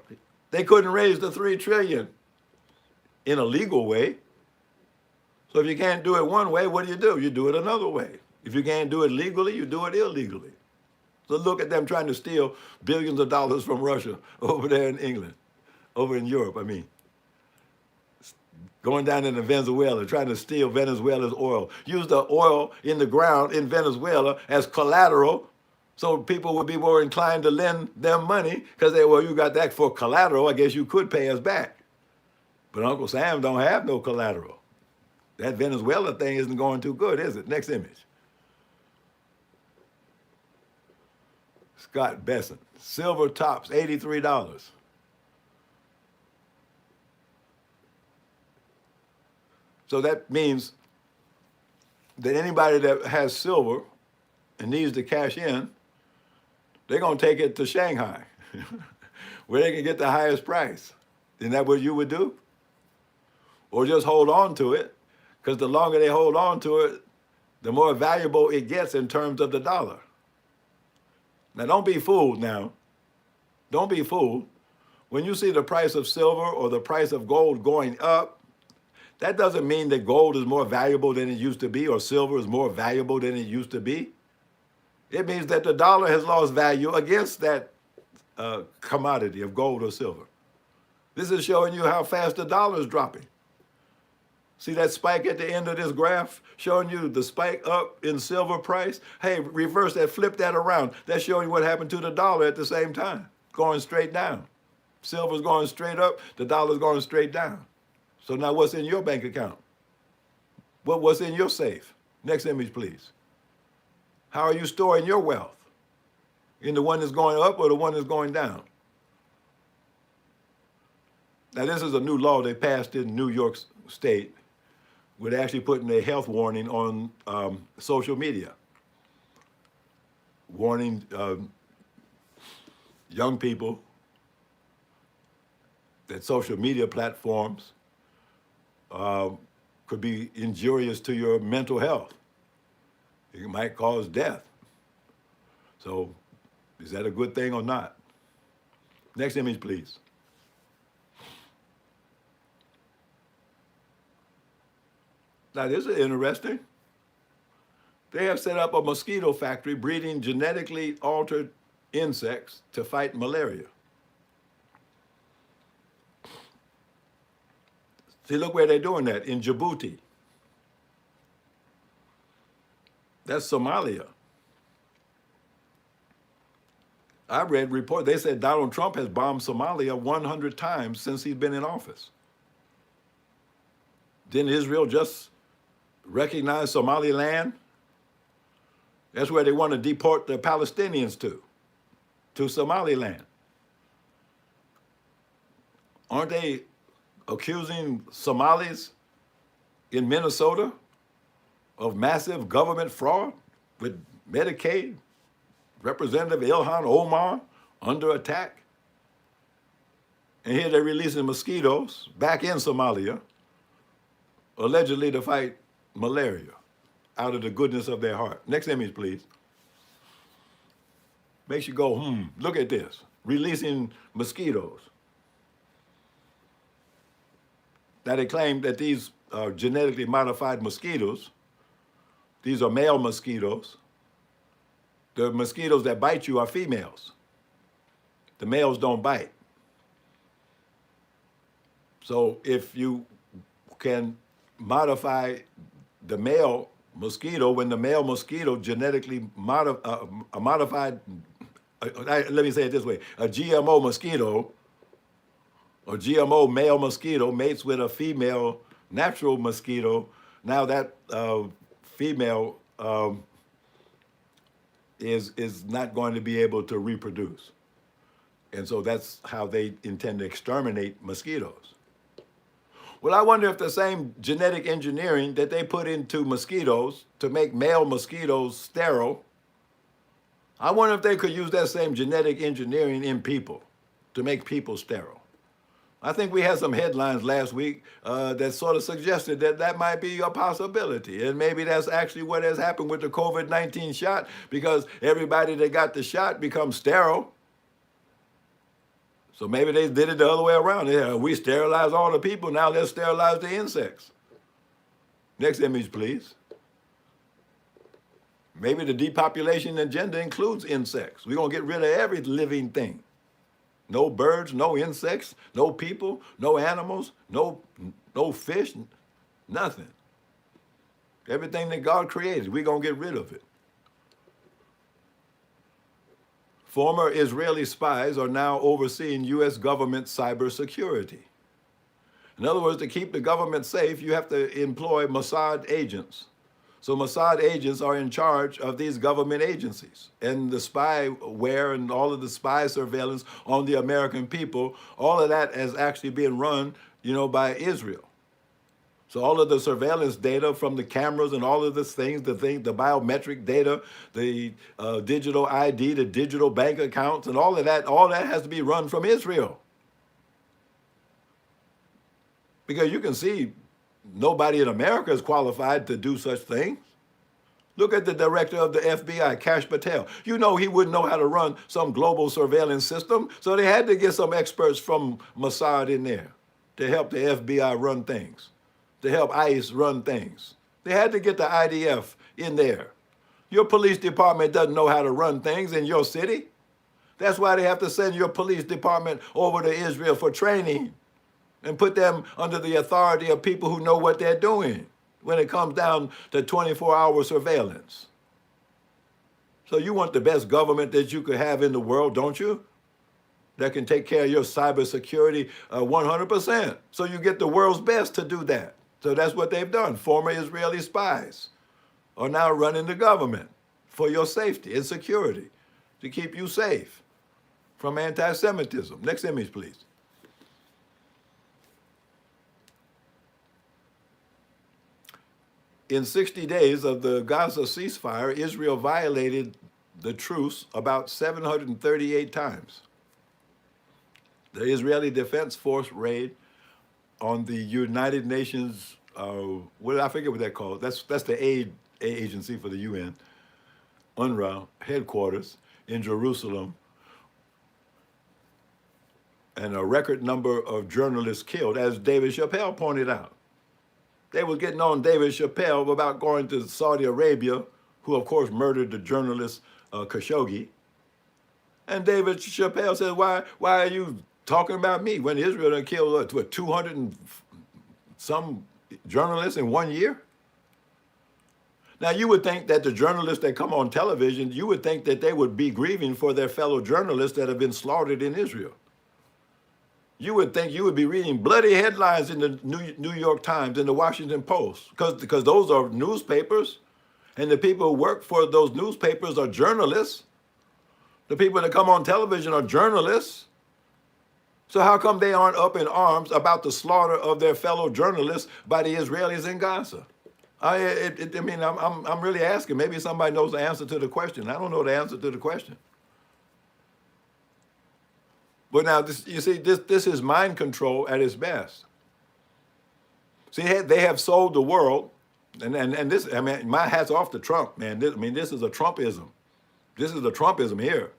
They couldn't raise the $3 trillion in a legal way. So if you can't do it one way, what do? You do it another way. If you can't do it legally, you do it illegally. So look at them trying to steal billions of dollars from Russia over there in England, over in Europe, I mean. Going down into Venezuela, trying to steal Venezuela's oil. Use the oil in the ground in Venezuela as collateral so people would be more inclined to lend them money because they, well, you got that for collateral, I guess you could pay us back. But Uncle Sam don't have no collateral. That Venezuela thing isn't going too good, is it? Next image. Scott Besson, silver tops, $83. So that means that anybody that has silver and needs to cash in, they're going to take it to Shanghai, where they can get the highest price. Isn't that what you would do? Or just hold on to it, because the longer they hold on to it, the more valuable it gets in terms of the dollar. Now, don't be fooled now. Don't be fooled. When you see the price of silver or the price of gold going up, that doesn't mean that gold is more valuable than it used to be or silver is more valuable than it used to be. It means that the dollar has lost value against that commodity of gold or silver. This is showing you how fast the dollar is dropping. See that spike at the end of this graph showing you the spike up in silver price? Hey, reverse that, flip that around. That's showing you what happened to the dollar at the same time, going straight down. Silver's going straight up, the dollar's going straight down. So now what's in your bank account? What's in your safe? Next image, please. How are you storing your wealth? In the one that's going up or the one that's going down? Now, this is a new law they passed in New York State, where they're actually putting a health warning on social media. Warning young people that social media platforms could be injurious to your mental health. It might cause death. So is that a good thing or not? Next image, please. Now, this is interesting. They have set up a mosquito factory breeding genetically altered insects to fight malaria. See, look where they're doing that, in Djibouti. That's Somalia. I read reports, they said Donald Trump has bombed Somalia 100 times since he's been in office. Didn't Israel just recognize Somaliland? That's where they want to deport the Palestinians to Somaliland. Aren't they accusing Somalis in Minnesota of massive government fraud with Medicaid? Representative Ilhan Omar under attack. And here they're releasing mosquitoes back in Somalia, allegedly to fight malaria out of the goodness of their heart. Next image, please. Makes you go, look at this. Releasing mosquitoes. Now they claim that these are genetically modified mosquitoes. These are male mosquitoes. The mosquitoes that bite you are females. The males don't bite. So if you can modify the male mosquito, when the male mosquito genetically modified, let me say it this way, a GMO mosquito or GMO male mosquito mates with a female natural mosquito, now that female is not going to be able to reproduce. And so that's how they intend to exterminate mosquitoes. Well, I wonder if the same genetic engineering that they put into mosquitoes to make male mosquitoes sterile I wonder if they could use that same genetic engineering in people to make people sterile. I think we had some headlines last week that sort of suggested that that might be a possibility. And maybe that's actually what has happened with the COVID-19 shot, because everybody that got the shot becomes sterile. So maybe they did it the other way around. Yeah, we sterilize all the people, now let's sterilize the insects. Next image, please. Maybe the depopulation agenda includes insects. We're going to get rid of every living thing. No birds, no insects, no people, no animals, no fish, nothing. Everything that God created, we're going to get rid of it. Former Israeli spies are now overseeing U.S. government cybersecurity. In other words, to keep the government safe, you have to employ Mossad agents. So Mossad agents are in charge of these government agencies, and the spyware and all of the spy surveillance on the American people, all of that is actually being run, by Israel. So all of the surveillance data from the cameras and all of the things, the biometric data, the digital ID, the digital bank accounts, and all that has to be run from Israel. Because you can see nobody in America is qualified to do such things. Look at the director of the FBI, Kash Patel. He wouldn't know how to run some global surveillance system, so they had to get some experts from Mossad in there to help the FBI run things, to help ICE run things. They had to get the IDF in there. Your police department doesn't know how to run things in your city. That's why they have to send your police department over to Israel for training and put them under the authority of people who know what they're doing when it comes down to 24-hour surveillance. So you want the best government that you could have in the world, don't you? That can take care of your cybersecurity 100%. So you get the world's best to do that. So that's what they've done. Former Israeli spies are now running the government for your safety and security, to keep you safe from anti-Semitism. Next image, please. In 60 days of the Gaza ceasefire, Israel violated the truce about 738 times. The Israeli Defense Force raid on the United Nations, I forget what they're called. That's the aid agency for the UN, UNRWA headquarters in Jerusalem, and a record number of journalists killed, as David Chappelle pointed out. They were getting on David Chappelle about going to Saudi Arabia, who of course murdered the journalist Khashoggi. And David Chappelle said, why are you talking about me when Israel done killed 200 and some journalists in 1 year? Now you would think that the journalists that come on television, you would think that they would be grieving for their fellow journalists that have been slaughtered in Israel. You would think you would be reading bloody headlines in the New York Times and the Washington Post, because those are newspapers, and the people who work for those newspapers are journalists. The people that come on television are journalists. So how come they aren't up in arms about the slaughter of their fellow journalists by the Israelis in Gaza? I'm really asking. Maybe somebody knows the answer to the question. I don't know the answer to the question. But now, this is mind control at its best. See, they have sold the world, and this, my hat's off to Trump, man. This is a Trumpism. This is a Trumpism here.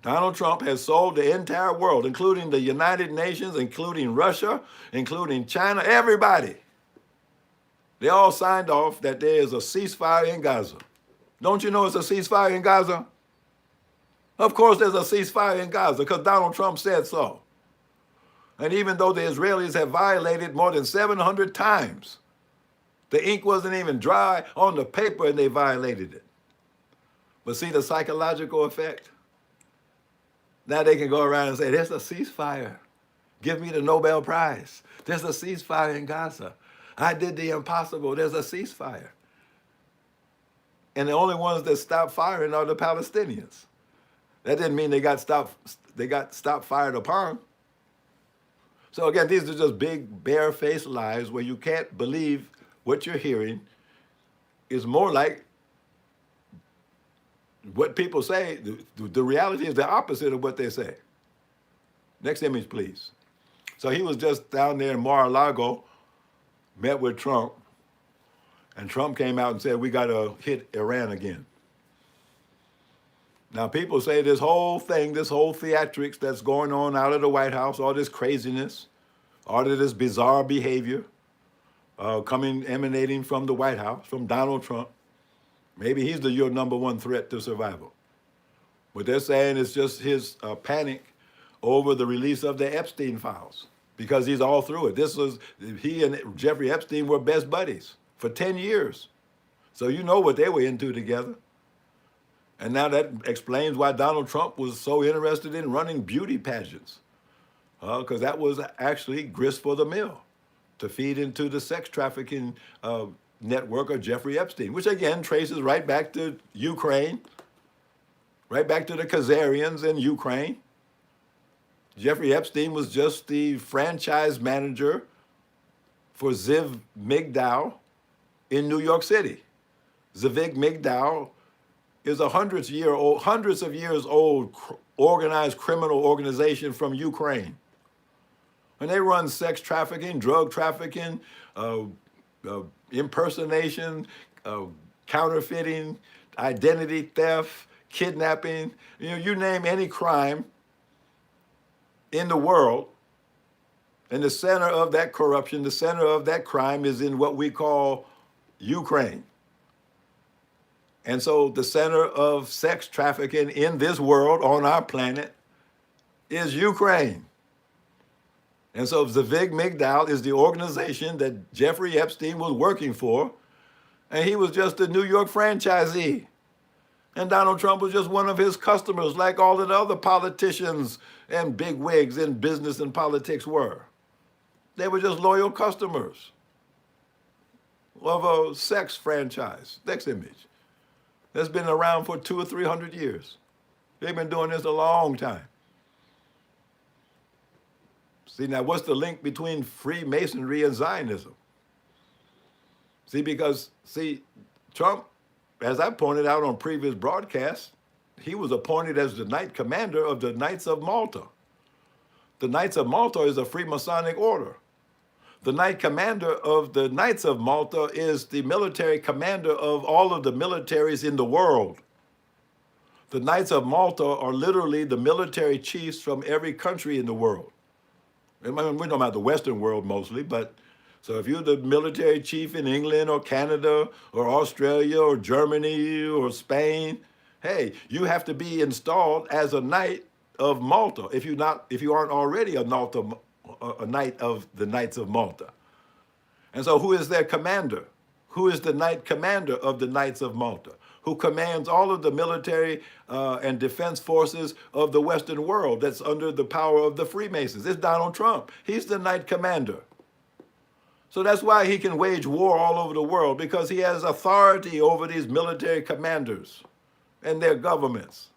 Donald Trump has sold the entire world, including the United Nations, including Russia, including China, everybody. They all signed off that there is a ceasefire in Gaza. Don't you know it's a ceasefire in Gaza? Of course there's a ceasefire in Gaza because Donald Trump said so. And even though the Israelis have violated more than 700 times, the ink wasn't even dry on the paper and they violated it. But see the psychological effect? Now they can go around and say, there's a ceasefire. Give me the Nobel Prize. There's a ceasefire in Gaza. I did the impossible. There's a ceasefire. And the only ones that stopped firing are the Palestinians. That didn't mean they got stopped fired upon. So again, these are just big, barefaced lies where you can't believe what you're hearing. Is more like what people say, the reality is the opposite of what they say. Next image, please. So he was just down there in Mar-a-Lago, met with Trump, and Trump came out and said, we got to hit Iran again. Now, people say this whole thing, this whole theatrics that's going on out of the White House, all this craziness, all of this bizarre behavior emanating from the White House, from Donald Trump. Maybe he's your number one threat to survival. But they're saying it's just his panic over the release of the Epstein files, because he's all through it. He and Jeffrey Epstein were best buddies for 10 years. So you know what they were into together. And now that explains why Donald Trump was so interested in running beauty pageants, because that was actually grist for the mill to feed into the sex trafficking network of Jeffrey Epstein, which again traces right back to Ukraine, right back to the Khazarians in Ukraine. Jeffrey Epstein was just the franchise manager for Ziv Migdal in New York City. Ziv Migdal is a hundreds of years old organized criminal organization from Ukraine. And they run sex trafficking, drug trafficking, impersonation, counterfeiting, identity theft, kidnapping. You name any crime in the world, and the center of that corruption, the center of that crime is in what we call Ukraine. And so the center of sex trafficking in this world, on our planet, is Ukraine. And so Ziv Migdal is the organization that Jeffrey Epstein was working for, and he was just a New York franchisee. And Donald Trump was just one of his customers, like all of the other politicians and bigwigs in business and politics were. They were just loyal customers of a sex franchise. Next image. That's been around for 200 or 300 years. They've been doing this a long time. See, now what's the link between Freemasonry and Zionism? Because Trump, as I pointed out on previous broadcasts, he was appointed as the Knight Commander of the Knights of Malta. The Knights of Malta is a Freemasonic order. The Knight Commander of the Knights of Malta is the military commander of all of the militaries in the world. The Knights of Malta are literally the military chiefs from every country in the world. We're talking about the Western world mostly, but so if you're the military chief in England or Canada or Australia or Germany or Spain, hey, you have to be installed as a Knight of Malta if you aren't already a Knight of the Knights of Malta. And so who is their commander? Who is the Knight Commander of the Knights of Malta? Who commands all of the military and defense forces of the Western world that's under the power of the Freemasons? It's Donald Trump. He's the Knight Commander. So that's why he can wage war all over the world, because he has authority over these military commanders and their governments.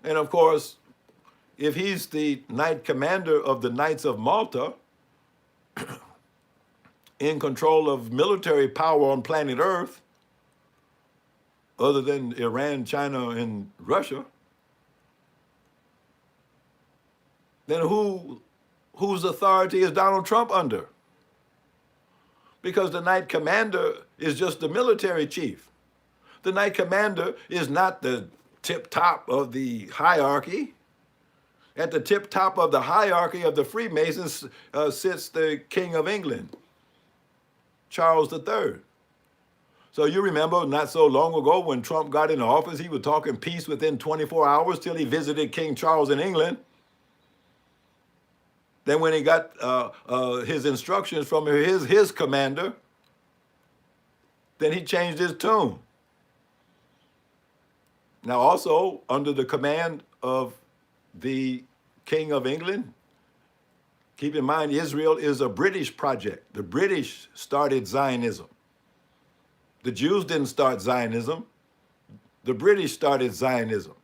And of course, if he's the Knight Commander of the Knights of Malta, in control of military power on planet Earth, other than Iran, China, and Russia, then whose authority is Donald Trump under? Because the Knight Commander is just the military chief. The Knight Commander is not the tip top of the hierarchy. At the tip top of the hierarchy of the Freemasons sits the King of England, Charles III. So you remember not so long ago when Trump got into office, he was talking peace within 24 hours till he visited King Charles in England. Then when he got his instructions from his commander, then he changed his tune. Now also, under the command of the King of England, keep in mind, Israel is a British project. The British started Zionism. The Jews didn't start Zionism. The British started Zionism.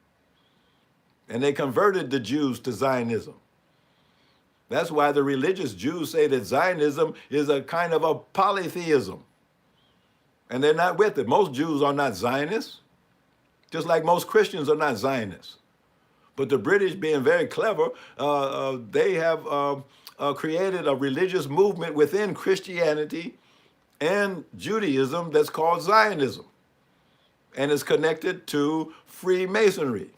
And they converted the Jews to Zionism. That's why the religious Jews say that Zionism is a kind of a polytheism. And they're not with it. Most Jews are not Zionists. just like most Christians are not Zionists. But the British, being very clever, they have created a religious movement within Christianity and Judaism that's called Zionism, and is connected to Freemasonry.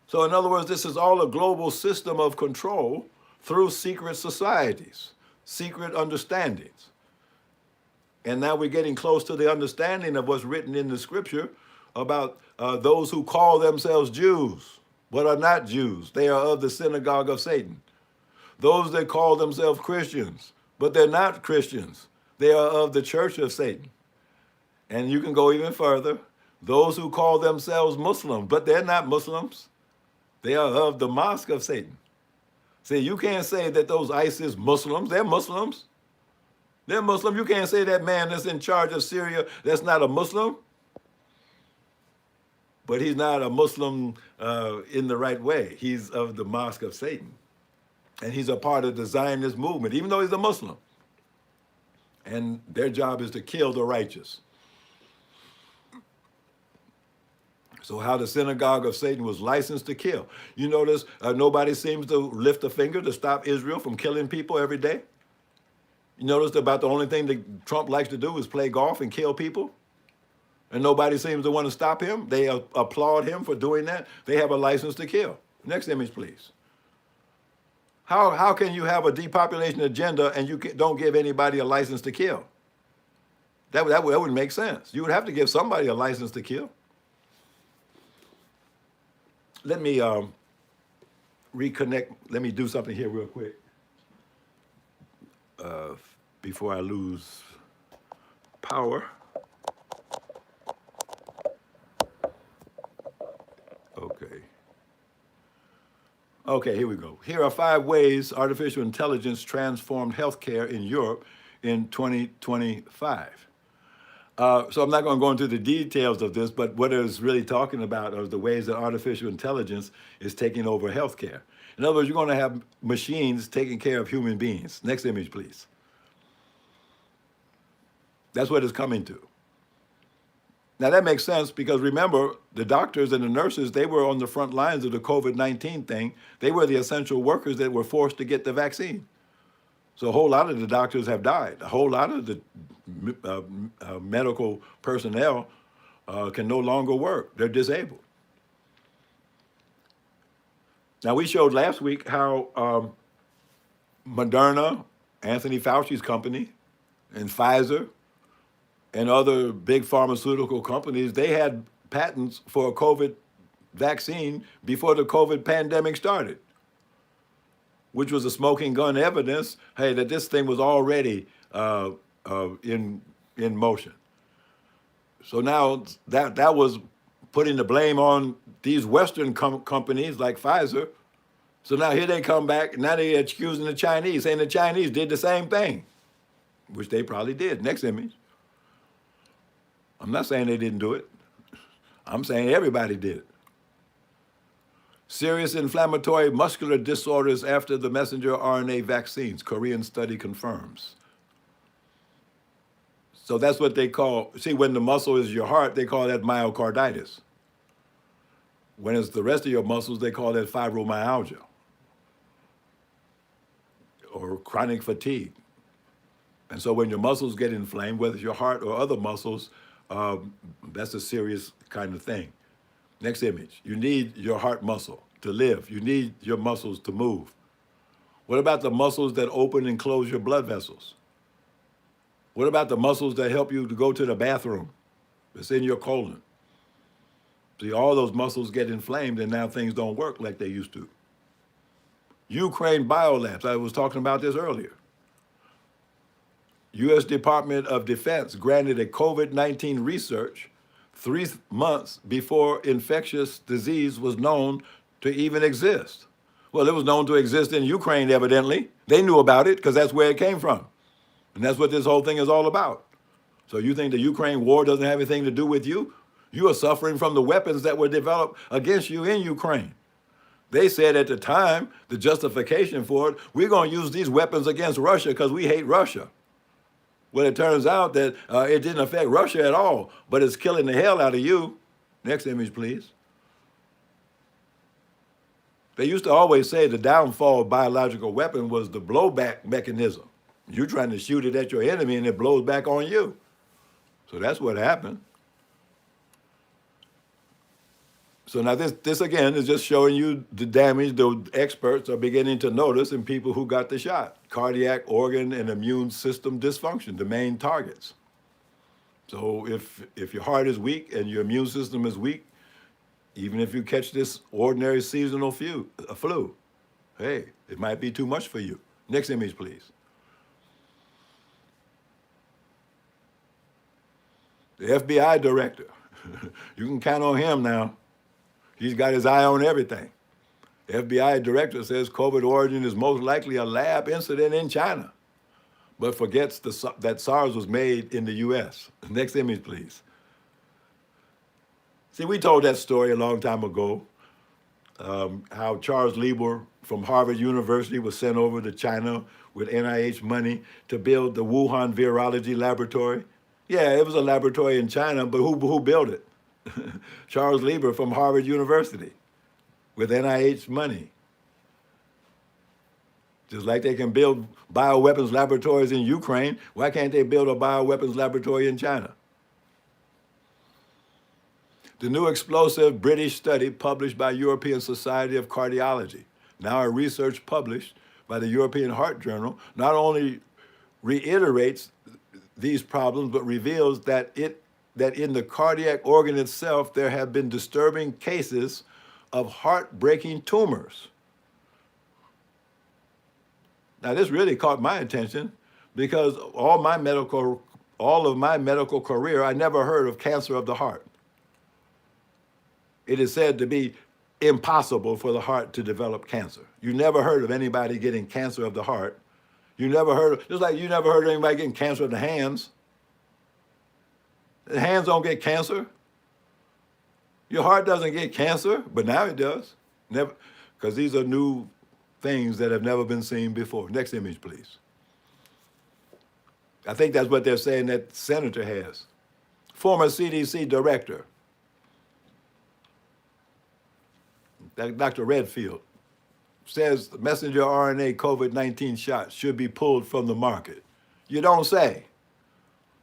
So in other words, this is all a global system of control through secret societies, secret understandings. And now we're getting close to the understanding of what's written in the scripture about those who call themselves Jews, but are not Jews. They are of the synagogue of Satan. Those that call themselves Christians, but they're not Christians. They are of the church of Satan. And you can go even further. Those who call themselves Muslims, but they're not Muslims. They are of the mosque of Satan. See, you can't say that those ISIS Muslims, they're Muslims. They're Muslim. You can't say that man that's in charge of Syria, that's not a Muslim. But he's not a Muslim in the right way. He's of the mosque of Satan. And he's a part of the Zionist movement, even though he's a Muslim. And their job is to kill the righteous. So how the synagogue of Satan was licensed to kill. You notice nobody seems to lift a finger to stop Israel from killing people every day. You notice about the only thing that Trump likes to do is play golf and kill people. And nobody seems to want to stop him. They applaud him for doing that. They have a license to kill. Next image, please. How can you have a depopulation agenda and you don't give anybody a license to kill? That wouldn't make sense. You would have to give somebody a license to kill. Let me reconnect. Let me do something here real quick before I lose power. Okay, here we go. Here are 5 ways artificial intelligence transformed healthcare in Europe in 2025. So I'm not going to go into the details of this, but what it's really talking about are the ways that artificial intelligence is taking over healthcare. In other words, you're going to have machines taking care of human beings. Next image, please. That's what it's coming to. Now that makes sense because remember, the doctors and the nurses, they were on the front lines of the COVID-19 thing. They were the essential workers that were forced to get the vaccine. So a whole lot of the doctors have died. A whole lot of the medical personnel can no longer work. They're disabled. Now we showed last week how Moderna, Anthony Fauci's company, and Pfizer, and other big pharmaceutical companies, they had patents for a COVID vaccine before the COVID pandemic started, which was a smoking gun evidence, hey, that this thing was already in motion. So now that was putting the blame on these Western companies like Pfizer. So now here they come back, now they're accusing the Chinese, saying the Chinese did the same thing, which they probably did. Next image. I'm not saying they didn't do it. I'm saying everybody did it. Serious inflammatory muscular disorders after the messenger RNA vaccines, Korean study confirms. So that's what they call, see, when the muscle is your heart, they call that myocarditis. When it's the rest of your muscles, they call that fibromyalgia or chronic fatigue. And so when your muscles get inflamed, whether it's your heart or other muscles, that's a serious kind of thing. Next image. You need your heart muscle to live. You need your muscles to move. What about the muscles that open and close your blood vessels? What about the muscles that help you to go to the bathroom? It's in your colon. See, all those muscles get inflamed and now things don't work like they used to. Ukraine biolabs, I was talking about this earlier. U.S. Department of Defense granted a COVID-19 research 3 months before infectious disease was known to even exist. Well, it was known to exist in Ukraine, evidently. They knew about it because that's where it came from. And that's what this whole thing is all about. So you think the Ukraine war doesn't have anything to do with you? You are suffering from the weapons that were developed against you in Ukraine. They said at the time, the justification for it, we're going to use these weapons against Russia because we hate Russia. Well, it turns out that it didn't affect Russia at all, but it's killing the hell out of you. Next image, please. They used to always say the downfall of biological weapon was the blowback mechanism. You're trying to shoot it at your enemy and it blows back on you. So that's what happened. So now this again is just showing you the damage the experts are beginning to notice in people who got the shot. Cardiac, organ, and immune system dysfunction, the main targets. So if your heart is weak and your immune system is weak, even if you catch this ordinary seasonal flu, hey, it might be too much for you. Next image, please. The FBI director, you can count on him now. He's got his eye on everything. The FBI director says COVID origin is most likely a lab incident in China, but forgets that SARS was made in the US. Next image, please. See, we told that story a long time ago, how Charles Lieber from Harvard University was sent over to China with NIH money to build the Wuhan Virology Laboratory. Yeah, it was a laboratory in China, but who built it? Charles Lieber from Harvard University with NIH money. Just like they can build bioweapons laboratories in Ukraine, why can't they build a bioweapons laboratory in China? The new explosive British study published by European Society of Cardiology, now a research published by the European Heart Journal, not only reiterates these problems, but reveals that in the cardiac organ itself, there have been disturbing cases of heart-breaking tumors. Now, this really caught my attention because all of my medical career, I never heard of cancer of the heart. It is said to be impossible for the heart to develop cancer. You never heard of anybody getting cancer of the heart. You never heard just like you never heard of anybody getting cancer of the hands. The hands don't get cancer. Your heart doesn't get cancer, but now it does. Never, because these are new things that have never been seen before. Next image, please. I think that's what they're saying that senator has. Former CDC director, Dr. Redfield, says messenger RNA COVID-19 shots should be pulled from the market. You don't say.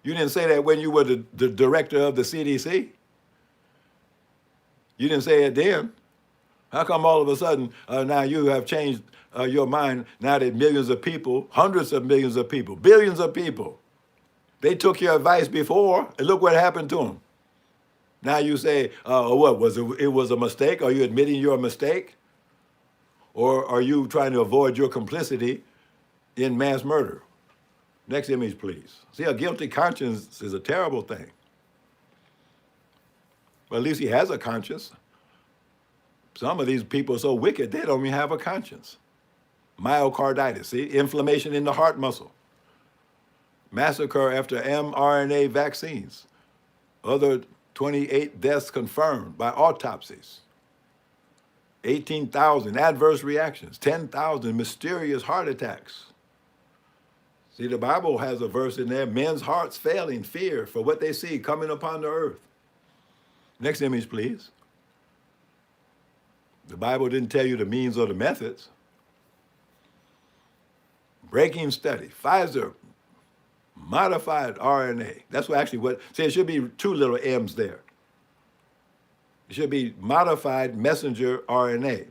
You didn't say that when you were the director of the CDC. You didn't say it then. How come all of a sudden now you have changed your mind now that millions of people, hundreds of millions of people, billions of people, they took your advice before and look what happened to them. Now you say, what, it was a mistake? Are you admitting you're a mistake? Or are you trying to avoid your complicity in mass murder? Next image, please. See, a guilty conscience is a terrible thing. But at least he has a conscience. Some of these people are so wicked, they don't even have a conscience. Myocarditis, see, inflammation in the heart muscle. Massacre after mRNA vaccines. Other 28 deaths confirmed by autopsies. 18,000 adverse reactions. 10,000 mysterious heart attacks. See, the Bible has a verse in there, men's hearts failing, fear for what they see coming upon the earth. Next image, please. The Bible didn't tell you the means or the methods. Breaking study, Pfizer, modified RNA. That's what see, it should be two little M's there. It should be modified messenger RNA.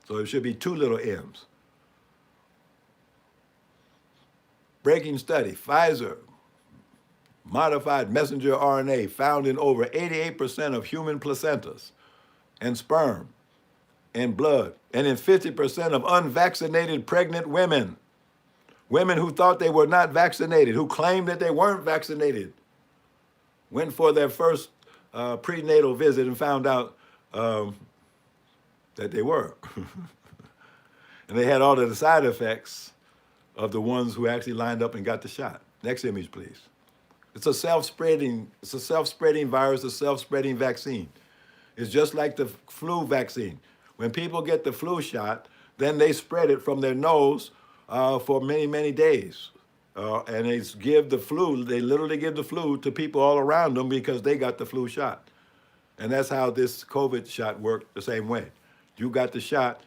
So it should be two little M's. Breaking study, Pfizer, modified messenger RNA found in over 88% of human placentas and sperm and blood, and in 50% of unvaccinated pregnant women. Women who thought they were not vaccinated, who claimed that they weren't vaccinated, went for their first prenatal visit and found out that they were. And they had all of the side effects of the ones who actually lined up and got the shot. Next image, please. It's a self-spreading virus, a self-spreading vaccine. It's just like the flu vaccine. When people get the flu shot, then they spread it from their nose for many, many days. And they literally give the flu to people all around them because they got the flu shot. And that's how this COVID shot worked the same way. You got the shot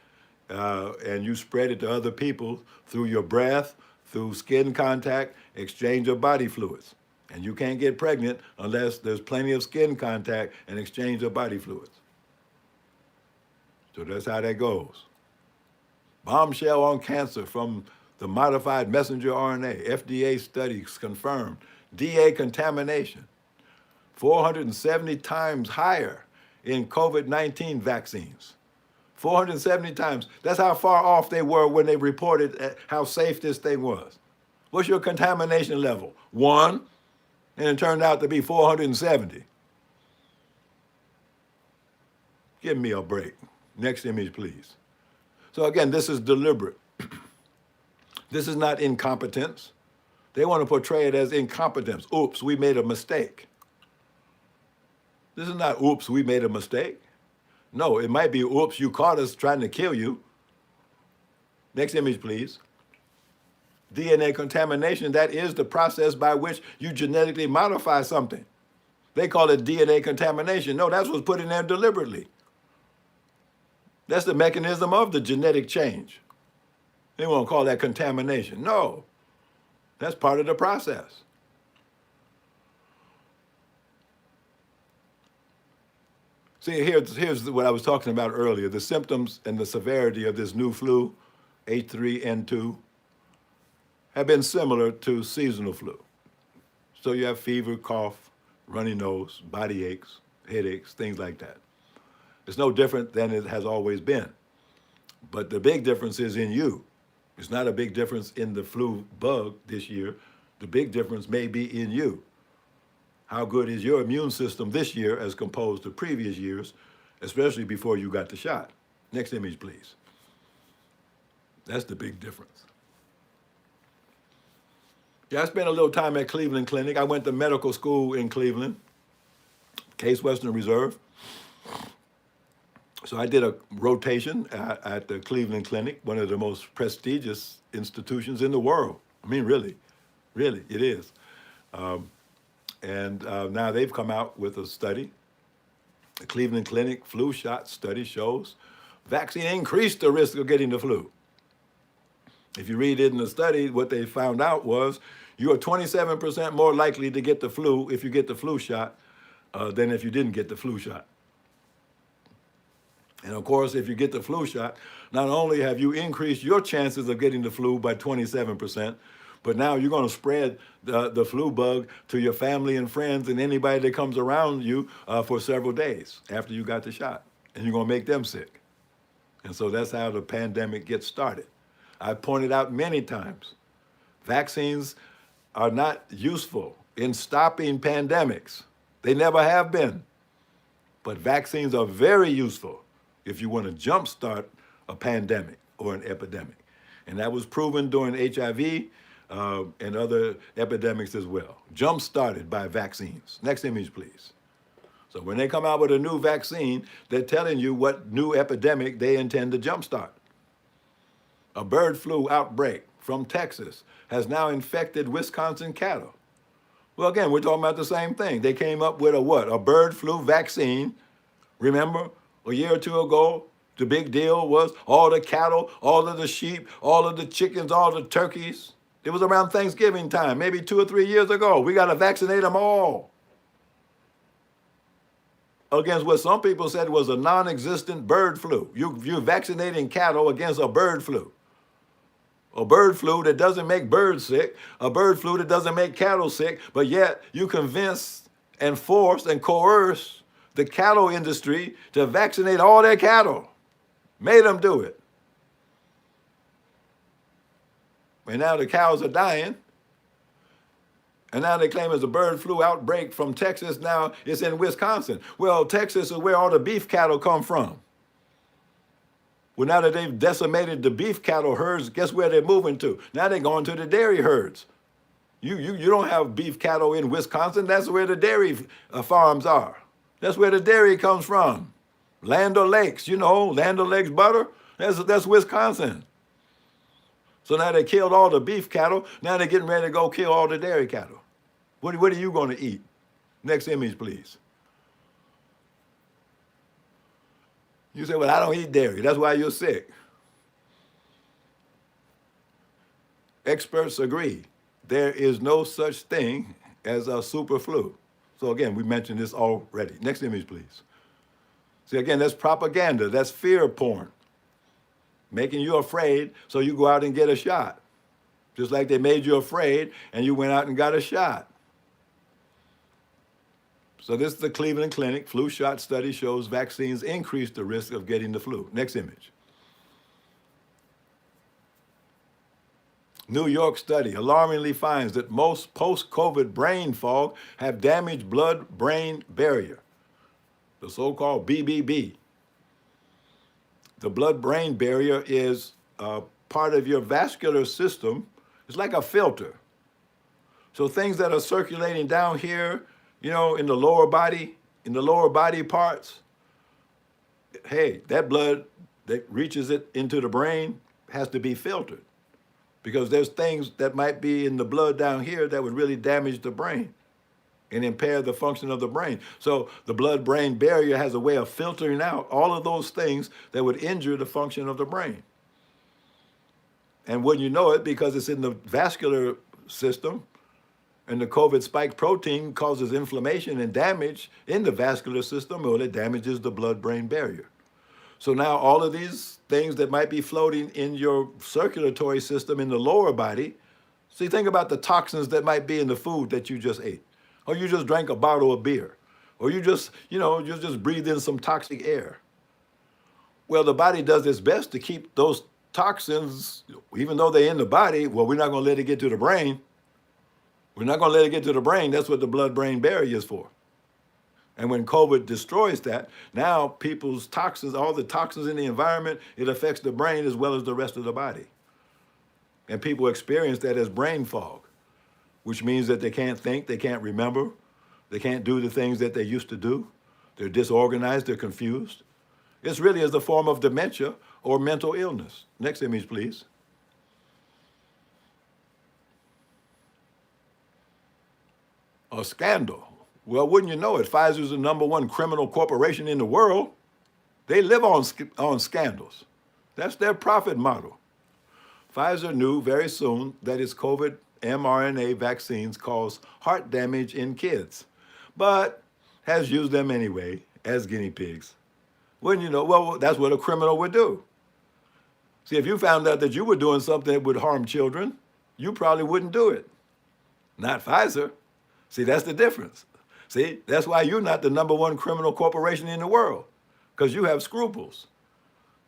and you spread it to other people through your breath, through skin contact, exchange of body fluids. And you can't get pregnant unless there's plenty of skin contact and exchange of body fluids. So that's how that goes. Bombshell on cancer from the modified messenger RNA. FDA studies confirmed DA contamination 470 times higher in COVID-19 vaccines. 470 times. That's how far off they were when they reported how safe this thing was. What's your contamination level? 1, and it turned out to be 470. Give me a break. Next image, please. So again, this is deliberate. This is not incompetence. They want to portray it as incompetence. Oops, we made a mistake. This is not, oops, we made a mistake. No, it might be, oops, you caught us trying to kill you. Next image, please. DNA contamination, that is the process by which you genetically modify something. They call it DNA contamination. No, that's what's put in there deliberately. That's the mechanism of the genetic change. They won't call that contamination. No, that's part of the process. See, here's what I was talking about earlier. The symptoms and the severity of this new flu, H3N2, have been similar to seasonal flu. So you have fever, cough, runny nose, body aches, headaches, things like that. It's no different than it has always been. But the big difference is in you. It's not a big difference in the flu bug this year. The big difference may be in you. How good is your immune system this year as opposed to previous years, especially before you got the shot? Next image, please. That's the big difference. Yeah, I spent a little time at Cleveland Clinic. I went to medical school in Cleveland, Case Western Reserve. So I did a rotation at the Cleveland Clinic, one of the most prestigious institutions in the world. I mean, really, it is. And now they've come out with a study. The Cleveland Clinic flu shot study shows vaccine increased the risk of getting the flu. If you read it in the study, what they found out was you are 27% more likely to get the flu if you get the flu shot than if you didn't get the flu shot. And of course, if you get the flu shot, not only have you increased your chances of getting the flu by 27%, but now you're going to spread the flu bug to your family and friends and anybody that comes around you for several days after you got the shot. And you're going to make them sick. And so that's how the pandemic gets started. I've pointed out many times, vaccines are not useful in stopping pandemics. They never have been. But vaccines are very useful if you want to jumpstart a pandemic or an epidemic. And that was proven during HIV and other epidemics as well. Jump-started by vaccines. Next image, please. So when they come out with a new vaccine, they're telling you what new epidemic they intend to jumpstart. A bird flu outbreak from Texas has now infected Wisconsin cattle. Well, again, we're talking about the same thing. They came up with a what? A bird flu vaccine. Remember, a year or two ago, the big deal was all the cattle, all of the sheep, all of the chickens, all the turkeys. It was around Thanksgiving time, maybe 2 or 3 years ago. We got to vaccinate them all against what some people said was a non-existent bird flu. You're vaccinating cattle against a bird flu. A bird flu that doesn't make birds sick, a bird flu that doesn't make cattle sick, but yet you convince and force and coerce the cattle industry to vaccinate all their cattle. Made them do it. And now the cows are dying. And now they claim it's a bird flu outbreak from Texas. Now it's in Wisconsin. Well, Texas is where all the beef cattle come from. Well, now that they've decimated the beef cattle herds, guess where they're moving to? Now they're going to the dairy herds. You don't have beef cattle in Wisconsin. That's where the dairy farms are. That's where the dairy comes from. Land O'Lakes, Land O'Lakes butter. That's Wisconsin. So now they killed all the beef cattle. Now they're getting ready to go kill all the dairy cattle. What are you going to eat? Next image, please. You say, well, I don't eat dairy. That's why you're sick. Experts agree. There is no such thing as a super flu. So again, we mentioned this already. Next image, please. See, again, that's propaganda. That's fear porn. Making you afraid so you go out and get a shot. Just like they made you afraid and you went out and got a shot. So this is the Cleveland Clinic. Flu shot study shows vaccines increase the risk of getting the flu. Next image. New York study alarmingly finds that most post-COVID brain fog have damaged blood-brain barrier, the so-called BBB. The blood-brain barrier is part of your vascular system. It's like a filter. So things that are circulating down here, you know, in the lower body parts, hey, that blood that reaches it into the brain has to be filtered. Because there's things that might be in the blood down here that would really damage the brain and impair the function of the brain. So the blood-brain barrier has a way of filtering out all of those things that would injure the function of the brain. And wouldn't you know it, because it's in the vascular system, and the COVID spike protein causes inflammation and damage in the vascular system, or it damages the blood-brain barrier. So now all of these things that might be floating in your circulatory system in the lower body, see, think about the toxins that might be in the food that you just ate, or you just drank a bottle of beer, or you just breathed in some toxic air. Well, the body does its best to keep those toxins, even though they're in the body, well, we're not going to let it get to the brain. We're not going to let it get to the brain. That's what the blood-brain barrier is for. And when COVID destroys that, now people's toxins, all the toxins in the environment, it affects the brain as well as the rest of the body. And people experience that as brain fog, which means that they can't think, they can't remember, they can't do the things that they used to do. They're disorganized, they're confused. It's really as a form of dementia or mental illness. Next image, please. A scandal. Well, wouldn't you know it? Pfizer's the #1 criminal corporation in the world. They live on scandals. That's their profit model. Pfizer knew very soon that its COVID mRNA vaccines cause heart damage in kids, but has used them anyway as guinea pigs. Wouldn't you know? Well, that's what a criminal would do. See, if you found out that you were doing something that would harm children, you probably wouldn't do it. Not Pfizer. See, that's the difference. See, that's why you're not the #1 criminal corporation in the world, because you have scruples.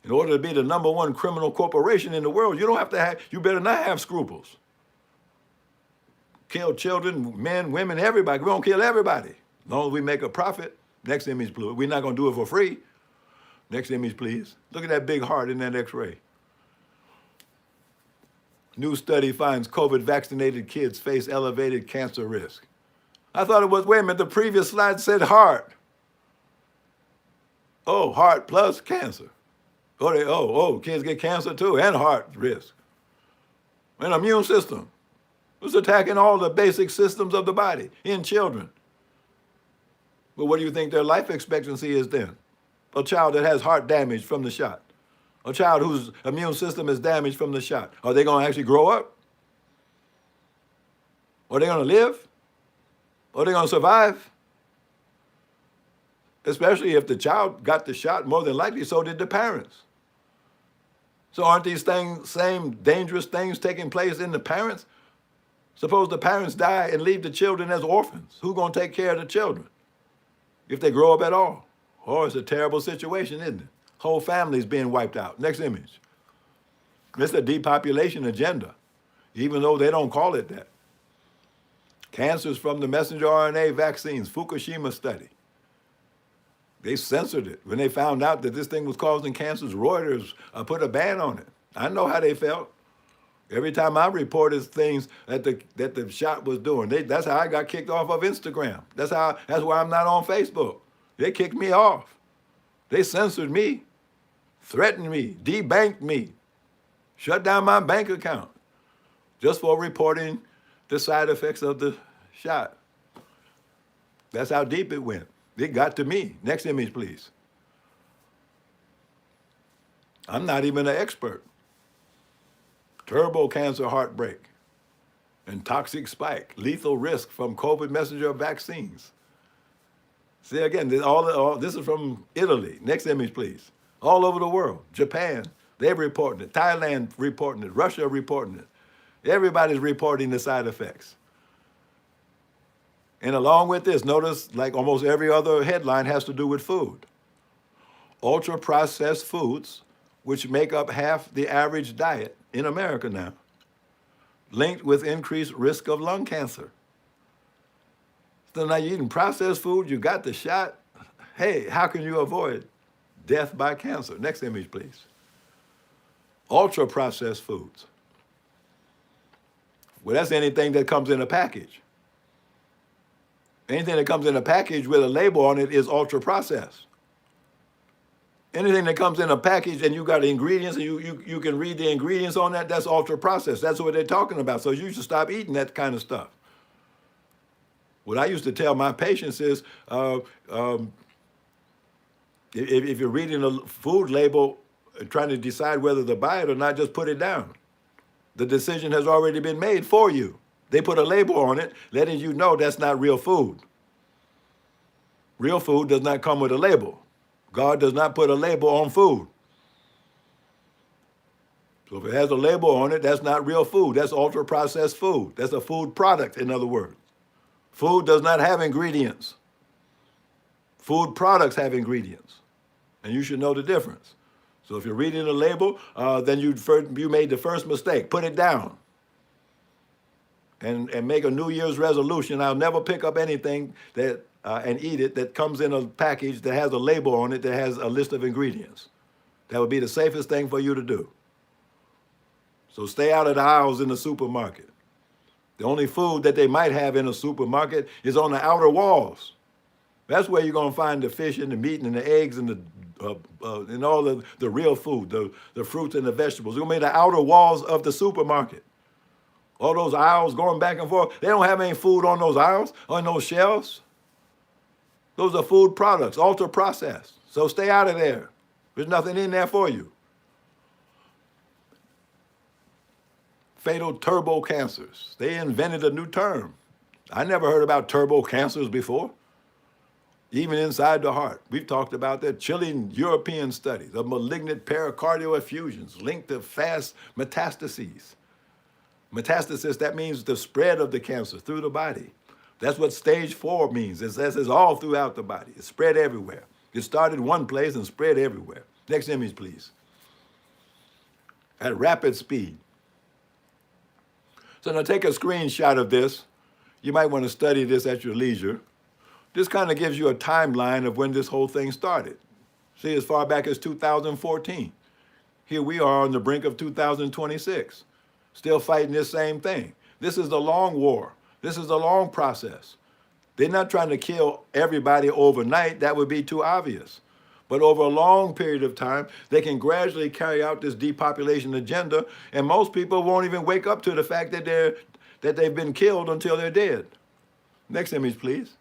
In order to be the #1 criminal corporation in the world, you better not have scruples. Kill children, men, women, everybody. We're going to kill everybody, as long as we make a profit. Next image, please. We're not going to do it for free. Next image, please. Look at that big heart in that x-ray. New study finds COVID-vaccinated kids face elevated cancer risk. I thought it was, wait a minute, the previous slide said heart. Oh, heart plus cancer. Kids get cancer too, and heart risk. And immune system. It's attacking all the basic systems of the body in children. But what do you think their life expectancy is then? A child that has heart damage from the shot. A child whose immune system is damaged from the shot. Are they going to actually grow up? Are they going to live? Are they going to survive? Especially if the child got the shot, more than likely, so did the parents. So aren't these same dangerous things taking place in the parents? Suppose the parents die and leave the children as orphans. Who's going to take care of the children if they grow up at all? Oh, it's a terrible situation, isn't it? Whole families being wiped out. Next image. It's a depopulation agenda, even though they don't call it that. Cancers from the messenger RNA vaccines, Fukushima study. They censored it. When they found out that this thing was causing cancers, Reuters put a ban on it. I know how they felt. Every time I reported things that the shot was doing, that's how I got kicked off of Instagram. That's why I'm not on Facebook. They kicked me off. They censored me, threatened me, debanked me, shut down my bank account just for reporting the side effects of the shot. That's how deep it went. It got to me. Next image, please. I'm not even an expert. Turbo cancer heartbreak and toxic spike, lethal risk from COVID messenger vaccines. See, again, this is from Italy. Next image, please. All over the world. Japan, they're reporting it. Thailand reporting it. Russia reporting it. Everybody's reporting the side effects. And along with this, notice like almost every other headline has to do with food. Ultra-processed foods, which make up half the average diet in America now, linked with increased risk of lung cancer. So now you're eating processed food, you got the shot. Hey, how can you avoid death by cancer? Next image, please. Ultra-processed foods. Well, that's anything that comes in a package. Anything that comes in a package with a label on it is ultra-processed. Anything that comes in a package and you got ingredients and you can read the ingredients on that, that's ultra-processed. That's what they're talking about. So you should stop eating that kind of stuff. What I used to tell my patients is, if you're reading a food label and trying to decide whether to buy it or not, just put it down. The decision has already been made for you. They put a label on it, letting you know that's not real food. Real food does not come with a label. God does not put a label on food. So if it has a label on it, that's not real food. That's ultra-processed food. That's a food product, in other words. Food does not have ingredients. Food products have ingredients. And you should know the difference. So if you're reading the label, then you made the first mistake. Put it down. And make a New Year's resolution. I'll never pick up anything that and eat it that comes in a package that has a label on it that has a list of ingredients. That would be the safest thing for you to do. So stay out of the aisles in the supermarket. The only food that they might have in a supermarket is on the outer walls. That's where you're going to find the fish and the meat and the eggs and and all the real food, the fruits and the vegetables. It's going to be the outer walls of the supermarket. All those aisles going back and forth, they don't have any food on those aisles, on those shelves. Those are food products, ultra-processed. So stay out of there. There's nothing in there for you. Fatal turbo cancers. They invented a new term. I never heard about turbo cancers before. Even inside the heart. We've talked about that. Chilling European studies of malignant pericardial effusions linked to fast metastases. Metastasis, that means the spread of the cancer through the body. That's what stage 4 means. It's all throughout the body. It's spread everywhere. It started one place and spread everywhere. Next image, please. At rapid speed. So now take a screenshot of this. You might want to study this at your leisure. This kind of gives you a timeline of when this whole thing started. See, as far back as 2014. Here we are on the brink of 2026, still fighting this same thing. This is the long war. This is a long process. They're not trying to kill everybody overnight. That would be too obvious. But over a long period of time, they can gradually carry out this depopulation agenda, and most people won't even wake up to the fact that they've been killed until they're dead. Next image, please.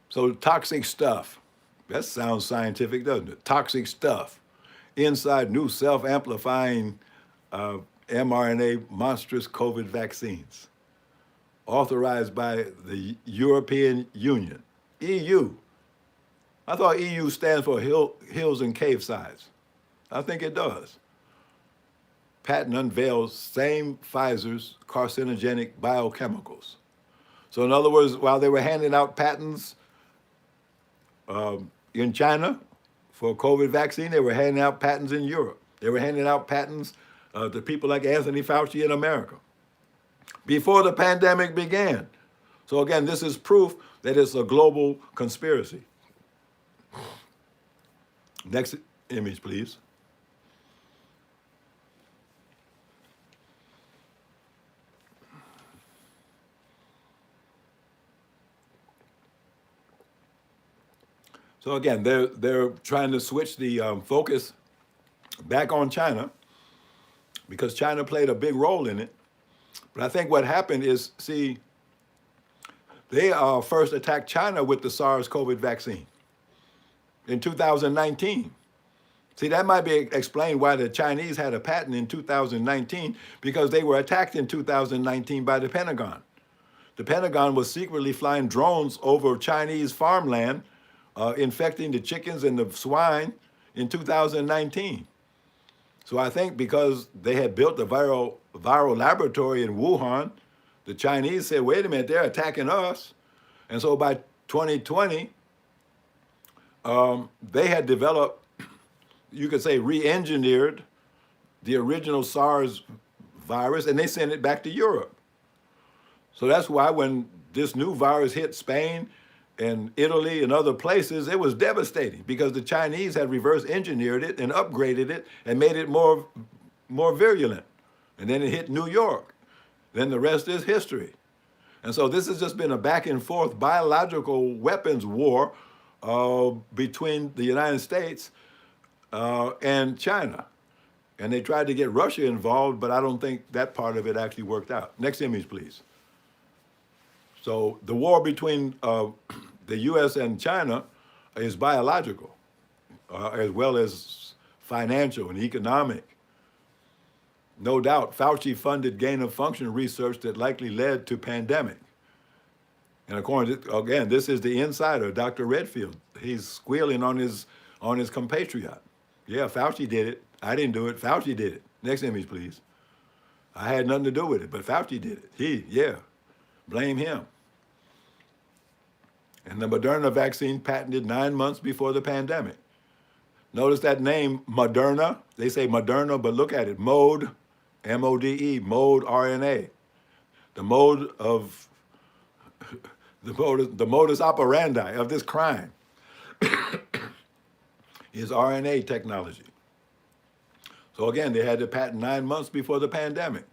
So toxic stuff. That sounds scientific, doesn't it? Toxic stuff. Inside new self-amplifying mRNA monstrous COVID vaccines. Authorized by the European Union. EU. I thought EU stands for hills and cave sides. I think it does. Patent unveils same Pfizer's carcinogenic biochemicals. So in other words, while they were handing out patents in China for COVID vaccine, they were handing out patents in Europe. They were handing out patents to people like Anthony Fauci in America before the pandemic began. So again, this is proof that it's a global conspiracy. Next image, please. So again, they're trying to switch the focus back on China because China played a big role in it. But I think what happened is, see, They first attacked China with the SARS-CoV vaccine in 2019. See, that might be explained why the Chinese had a patent in 2019, because they were attacked in 2019 by the Pentagon. The Pentagon was secretly flying drones over Chinese farmland, infecting the chickens and the swine in 2019. So I think because they had built a viral laboratory in Wuhan, the Chinese said, wait a minute, they're attacking us. And so by 2020, they had developed, you could say, re-engineered the original SARS virus, and they sent it back to Europe. So that's why when this new virus hit Spain and Italy and other places, it was devastating, because the Chinese had reverse engineered it and upgraded it and made it more virulent. And then it hit New York. Then the rest is history. And so this has just been a back and forth biological weapons war between the United States and China. And they tried to get Russia involved, but I don't think that part of it actually worked out. Next image, please. So the war between the US and China is biological, as well as financial and economic. No doubt, Fauci funded gain-of-function research that likely led to pandemic. And according to, again, this is the insider, Dr. Redfield. He's squealing on his compatriot. Yeah, Fauci did it. I didn't do it. Fauci did it. Next image, please. I had nothing to do with it, but Fauci did it. Blame him. And the Moderna vaccine patented 9 months before the pandemic. Notice that name, Moderna. They say Moderna, but look at it. Mode, M-O-D-E, mode RNA. The mode of, the modus operandi of this crime is RNA technology. So again, they had to patent 9 months before the pandemic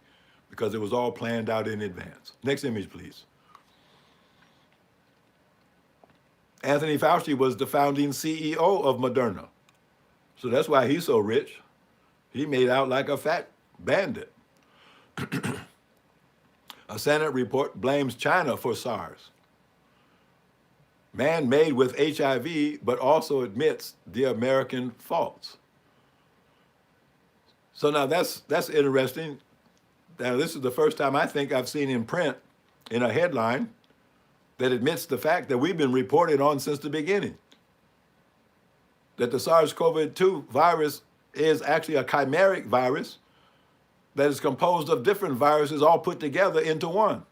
because it was all planned out in advance. Next image, please. Anthony Fauci was the founding CEO of Moderna. So that's why he's so rich. He made out like a fat bandit. A Senate report blames China for SARS. Man-made with HIV, but also admits the American faults. So now that's interesting. Now this is the first time I think I've seen in print, in a headline, that admits the fact that we've been reporting on since the beginning. That the SARS-CoV-2 virus is actually a chimeric virus that is composed of different viruses all put together into one.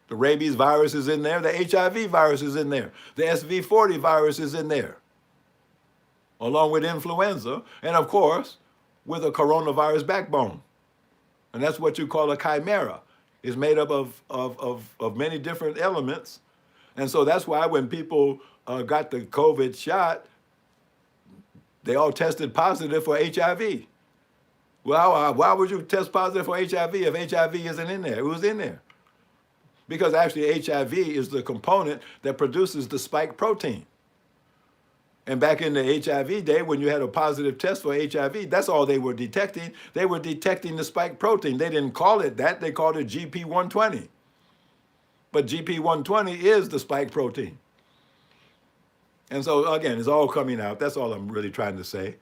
The rabies virus is in there, the HIV virus is in there, the SV40 virus is in there, along with influenza, and of course, with a coronavirus backbone. And that's what you call a chimera. It's made up of many different elements. And so that's why when people got the COVID shot, they all tested positive for HIV. Well, why would you test positive for HIV if HIV isn't in there? It was in there. Because actually HIV is the component that produces the spike protein. And back in the HIV day, when you had a positive test for HIV, that's all they were detecting. They were detecting the spike protein. They didn't call it that. They called it GP120. But GP120 is the spike protein. And so, again, it's all coming out. That's all I'm really trying to say.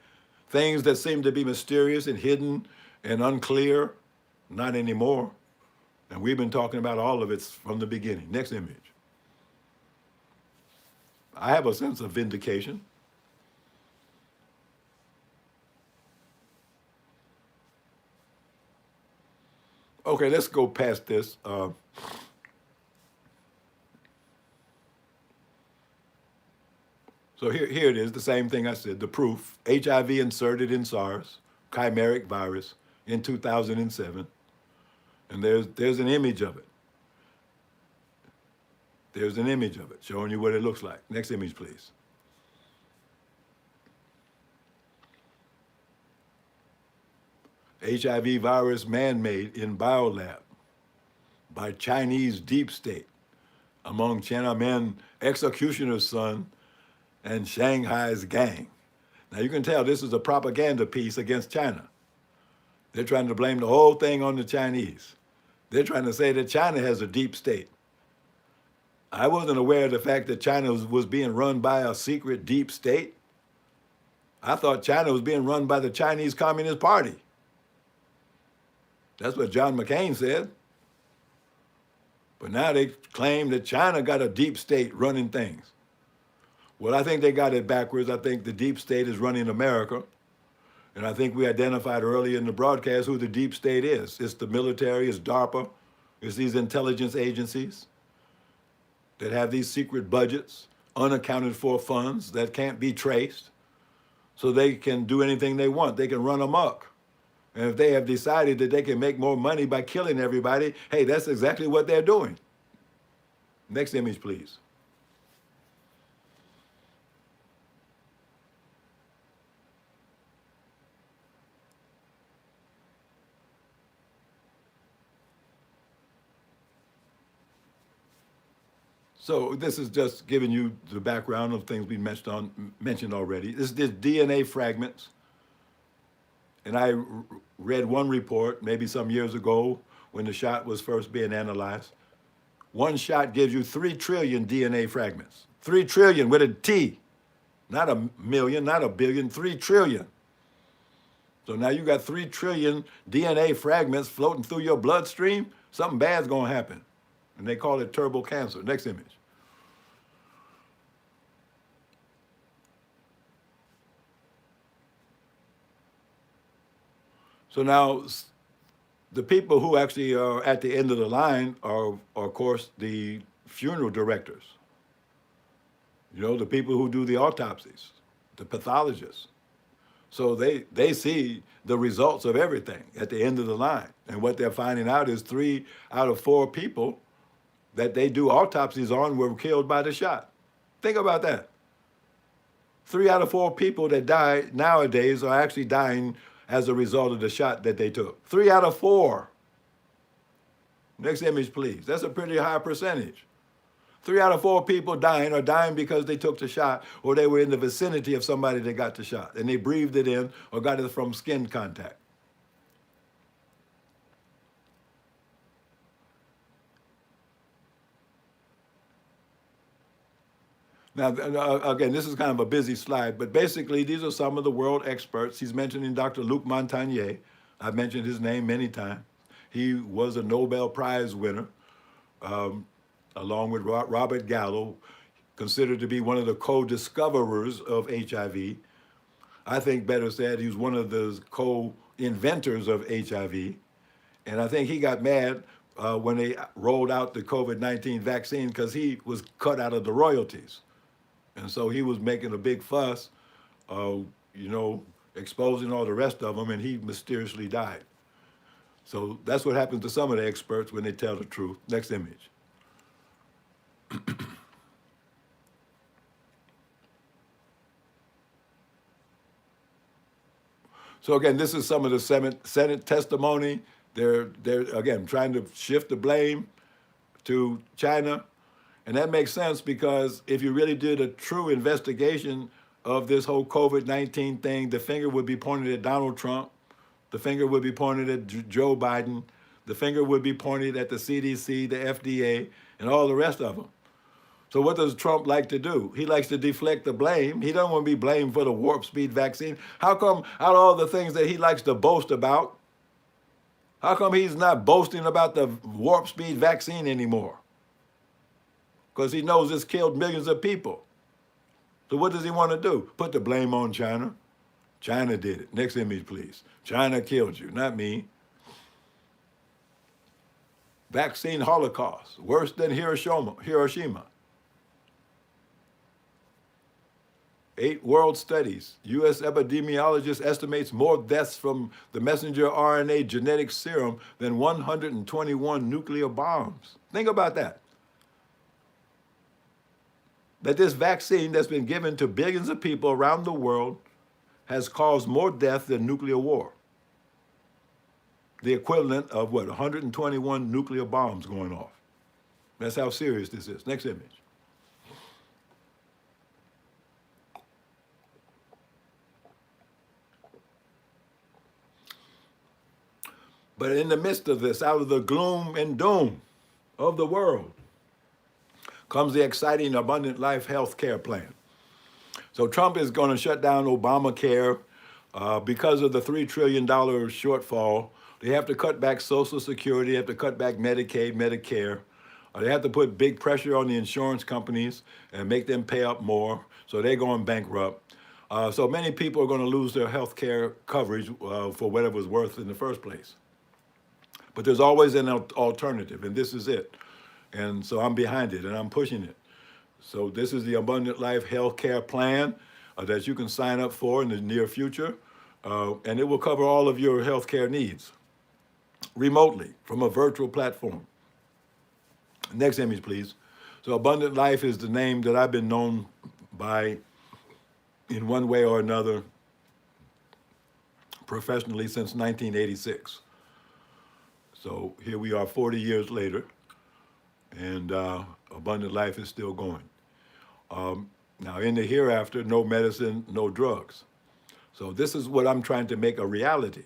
Things that seem to be mysterious and hidden and unclear, not anymore. And we've been talking about all of it from the beginning. Next image. I have a sense of vindication. Okay, let's go past this. So here it is, the same thing I said, the proof. HIV inserted in SARS, chimeric virus, in 2007. And there's an image of it. There's an image of it showing you what it looks like. Next image, please. HIV virus man-made in biolab by Chinese deep state among Tiananmen executioner's son and Shanghai's gang. Now you can tell this is a propaganda piece against China. They're trying to blame the whole thing on the Chinese. They're trying to say that China has a deep state. I wasn't aware of the fact that China was being run by a secret deep state. I thought China was being run by the Chinese Communist Party. That's what John McCain said. But now they claim that China got a deep state running things. Well, I think they got it backwards. I think the deep state is running America. And I think we identified earlier in the broadcast who the deep state is. It's the military, it's DARPA, it's these intelligence agencies that have these secret budgets, unaccounted for funds that can't be traced. So they can do anything they want. They can run amok. And if they have decided that they can make more money by killing everybody, hey, that's exactly what they're doing. Next image, please. So this is just giving you the background of things we mentioned already. This is DNA fragments. And I read one report maybe some years ago when the shot was first being analyzed. One shot gives you 3 trillion DNA fragments. 3 trillion with a T. Not a million, not a billion, 3 trillion. So now you got 3 trillion DNA fragments floating through your bloodstream. Something bad's going to happen. And they call it turbo cancer. Next image. So now the people who actually are at the end of the line are of course, the funeral directors. You know, the people who do the autopsies, the pathologists. So they see the results of everything at the end of the line. And what they're finding out is 3 out of 4 people that they do autopsies on were killed by the shot. Think about that. 3 out of 4 people that die nowadays are actually dying as a result of the shot that they took. 3 out of 4. Next image, please. That's a pretty high percentage. 3 out of 4 people dying are dying because they took the shot or they were in the vicinity of somebody that got the shot and they breathed it in or got it from skin contact. Now, again, this is kind of a busy slide, but basically these are some of the world experts. He's mentioning Dr. Luc Montagnier. I've mentioned his name many times. He was a Nobel Prize winner, along with Robert Gallo, considered to be one of the co-discoverers of HIV. I think better said he was one of the co-inventors of HIV. And I think he got mad when they rolled out the COVID-19 vaccine because he was cut out of the royalties. And so he was making a big fuss, exposing all the rest of them, and he mysteriously died. So that's what happens to some of the experts when they tell the truth. Next image. So again, this is some of the Senate testimony. They're again trying to shift the blame to China. And that makes sense because if you really did a true investigation of this whole COVID-19 thing, the finger would be pointed at Donald Trump. The finger would be pointed at Joe Biden. The finger would be pointed at the CDC, the FDA, and all the rest of them. So what does Trump like to do? He likes to deflect the blame. He doesn't want to be blamed for the warp speed vaccine. How come out of all the things that he likes to boast about, how come he's not boasting about the warp speed vaccine anymore? Because he knows it's killed millions of people. So what does he want to do? Put the blame on China. China did it. Next image, please. China killed you, not me. Vaccine holocaust, worse than Hiroshima. 8 world studies. U.S. epidemiologist estimates more deaths from the messenger RNA genetic serum than 121 nuclear bombs. Think about that. That this vaccine that's been given to billions of people around the world has caused more death than nuclear war. The equivalent of what, 121 nuclear bombs going off. That's how serious this is. Next image. But in the midst of this, out of the gloom and doom of the world, comes the exciting Abundant Life Health Care Plan. So Trump is going to shut down Obamacare because of the $3 trillion shortfall. They have to cut back Social Security, they have to cut back Medicaid, Medicare. They have to put big pressure on the insurance companies and make them pay up more, so they're going bankrupt. So many people are going to lose their health care coverage for whatever it's worth in the first place. But there's always an alternative, and this is it. And so I'm behind it, and I'm pushing it. So this is the Abundant Life Health Care Plan that you can sign up for in the near future, and it will cover all of your health care needs remotely from a virtual platform. Next image, please. So Abundant Life is the name that I've been known by in one way or another professionally since 1986. So here we are 40 years later, and Abundant Life is still going. Now in the hereafter, no medicine, no drugs. So this is what I'm trying to make a reality.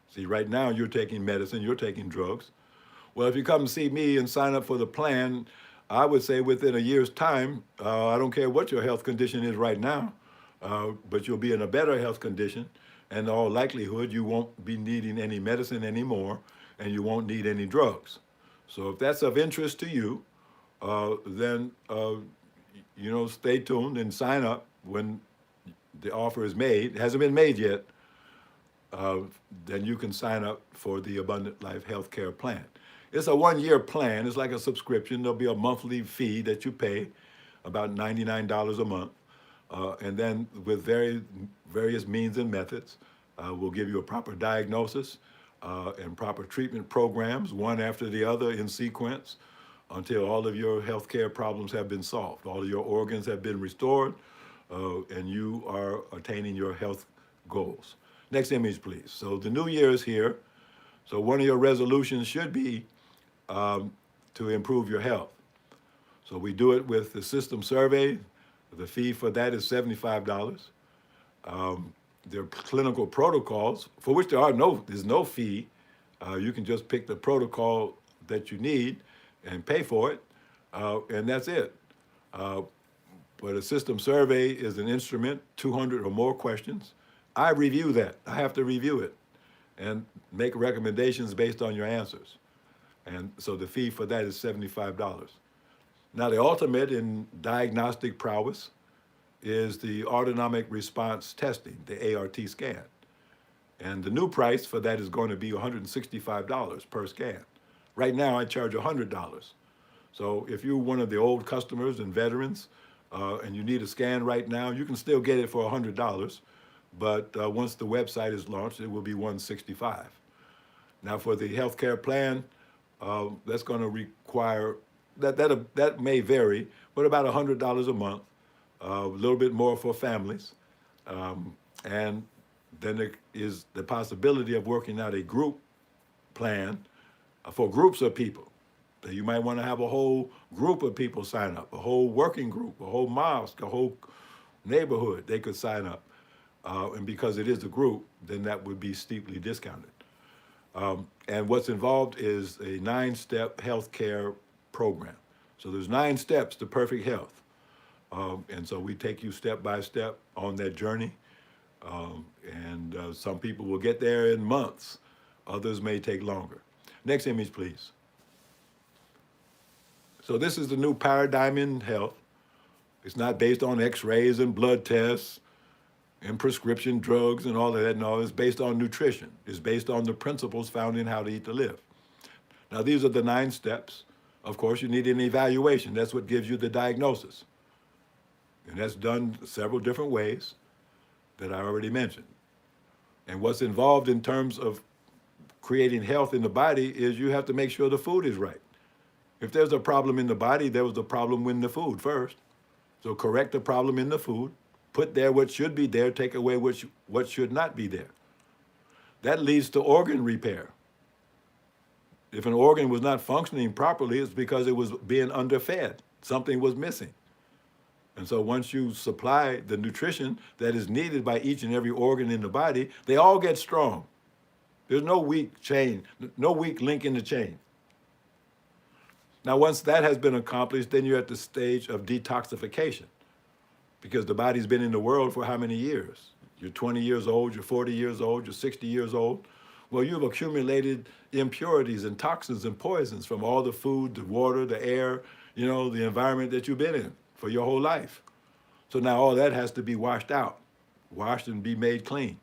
See, right now you're taking medicine, you're taking drugs. Well, if you come see me and sign up for the plan, I would say within a year's time, I don't care what your health condition is right now, but you'll be in a better health condition, and in all likelihood, you won't be needing any medicine anymore, and you won't need any drugs. So if that's of interest to you, then stay tuned and sign up when the offer is made. It hasn't been made yet. Then you can sign up for the Abundant Life Healthcare Plan. It's a 1-year plan. It's like a subscription. There'll be a monthly fee that you pay, about $99 a month. And then with various means and methods, we'll give you a proper diagnosis and proper treatment programs, one after the other in sequence, until all of your healthcare problems have been solved. All of your organs have been restored, and you are attaining your health goals. Next image, please. So the new year is here. So one of your resolutions should be to improve your health. So we do it with the system survey. The fee for that is $75. There are clinical protocols for which there's no fee. You can just pick the protocol that you need and pay for it, and that's it. But a system survey is an instrument, 200 or more questions. I review that. I have to review it and make recommendations based on your answers. And so the fee for that is $75. Now, the ultimate in diagnostic prowess is the autonomic response testing, the ART scan. And the new price for that is going to be $165 per scan. Right now, I charge $100. So if you're one of the old customers and veterans, and you need a scan right now, you can still get it for $100. But once the website is launched, it will be $165. Now, for the healthcare plan, that's going to require that may vary, but about $100 a month, a little bit more for families, and then there is the possibility of working out a group plan for groups of people. You might want to have a whole group of people sign up, a whole working group, a whole mosque, a whole neighborhood. They could sign up, and because it is a group, then that would be steeply discounted. And what's involved is a 9-step healthcare program. So there's 9 steps to perfect health. And so we take you step by step on that journey. And some people will get there in months. Others may take longer. Next image, please. So this is the new paradigm in health. It's not based on x-rays and blood tests and prescription drugs and all of that. No, it's based on nutrition. It's based on the principles found in How to Eat to Live. Now, these are the 9 steps. Of course, you need an evaluation. That's what gives you the diagnosis. And that's done several different ways that I already mentioned. And what's involved in terms of creating health in the body is you have to make sure the food is right. If there's a problem in the body, there was a problem in the food first. So correct the problem in the food, put there what should be there, take away what should not be there. That leads to organ repair. If an organ was not functioning properly, it's because it was being underfed. Something was missing. And so once you supply the nutrition that is needed by each and every organ in the body, they all get strong. There's no weak chain, no weak link in the chain. Now, once that has been accomplished, then you're at the stage of detoxification, because the body's been in the world for how many years? You're 20 years old, you're 40 years old, you're 60 years old. Well, you've accumulated impurities and toxins and poisons from all the food, the water, the air, the environment that you've been in for your whole life. So now all that has to be washed out, washed and be made clean.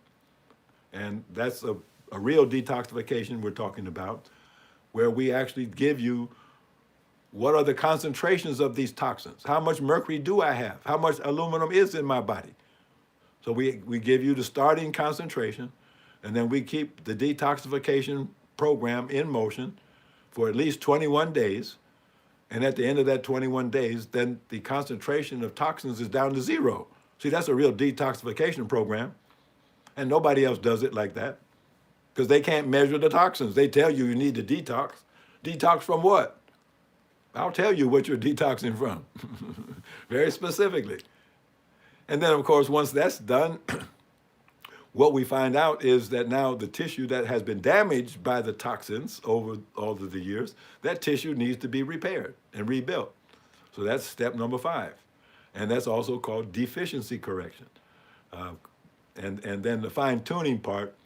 And that's a real detoxification we're talking about, where we actually give you what are the concentrations of these toxins? How much mercury do I have? How much aluminum is in my body? So we give you the starting concentration, and then we keep the detoxification program in motion for at least 21 days. And at the end of that 21 days, then the concentration of toxins is down to zero. See, that's a real detoxification program. And nobody else does it like that, because they can't measure the toxins. They tell you need to detox. Detox from what? I'll tell you what you're detoxing from, very specifically. And then, of course, once that's done, what we find out is that now the tissue that has been damaged by the toxins over all of the years, that tissue needs to be repaired and rebuilt. So that's step number 5. And that's also called deficiency correction. And then the fine-tuning part,